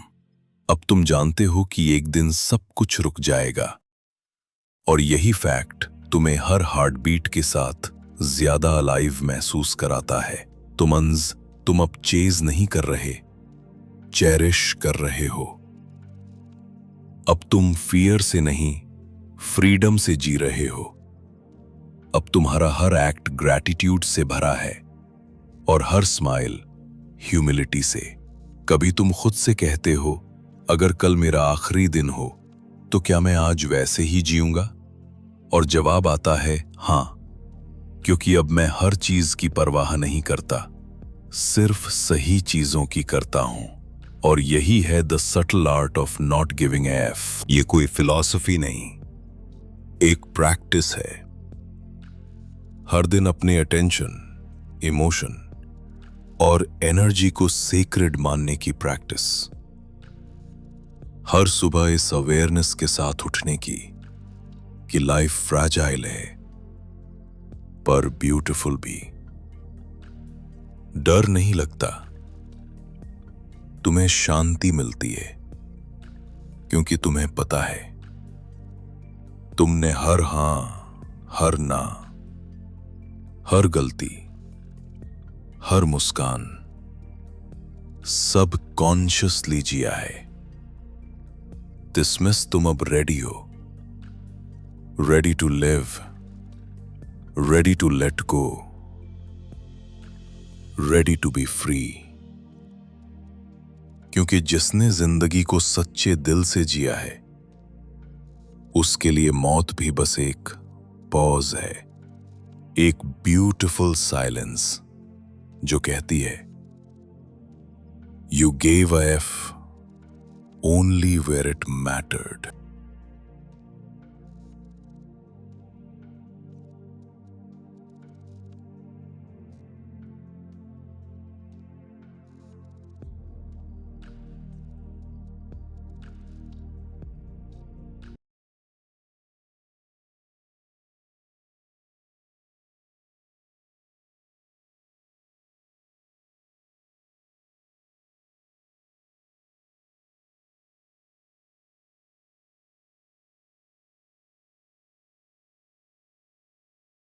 अब तुम जानते हो कि एक दिन सब कुछ रुक जाएगा, और यही फैक्ट तुम्हें हर हार्ट बीट के साथ ज्यादा अलाइव महसूस कराता है। तुम अब चेज नहीं कर रहे, चेरिश कर रहे हो। अब तुम फियर से नहीं, फ्रीडम से जी रहे हो। अब तुम्हारा हर एक्ट ग्रैटिट्यूड से भरा है, और हर स्माइल ह्यूमिलिटी से। कभी तुम खुद से कहते हो, अगर कल मेरा आखिरी दिन हो तो क्या मैं आज वैसे ही जीऊंगा? और जवाब आता है, हां, क्योंकि अब मैं हर चीज की परवाह नहीं करता, सिर्फ सही चीजों की करता हूं। और यही है the subtle art of not giving A F. ये कोई फिलॉसफी नहीं, एक प्रैक्टिस है। हर दिन अपने अटेंशन, इमोशन और एनर्जी को सेक्रेड मानने की प्रैक्टिस। हर सुबह इस अवेयरनेस के साथ उठने की कि लाइफ फ्रैजाइल है पर ब्यूटीफुल भी। डर नहीं लगता, तुम्हें शांति मिलती है, क्योंकि तुम्हें पता है तुमने हर हां, हर ना, हर गलती, हर मुस्कान सब कॉन्शियसली जिया है। तिसमिस तुम अब रेडी हो, ready to live, ready to let go, ready to be free. क्योंकि जिसने जिंदगी को सच्चे दिल से जिया है उसके लिए मौत भी बस एक पॉज है, एक ब्यूटिफुल साइलेंस जो कहती है you gave a F only where it mattered.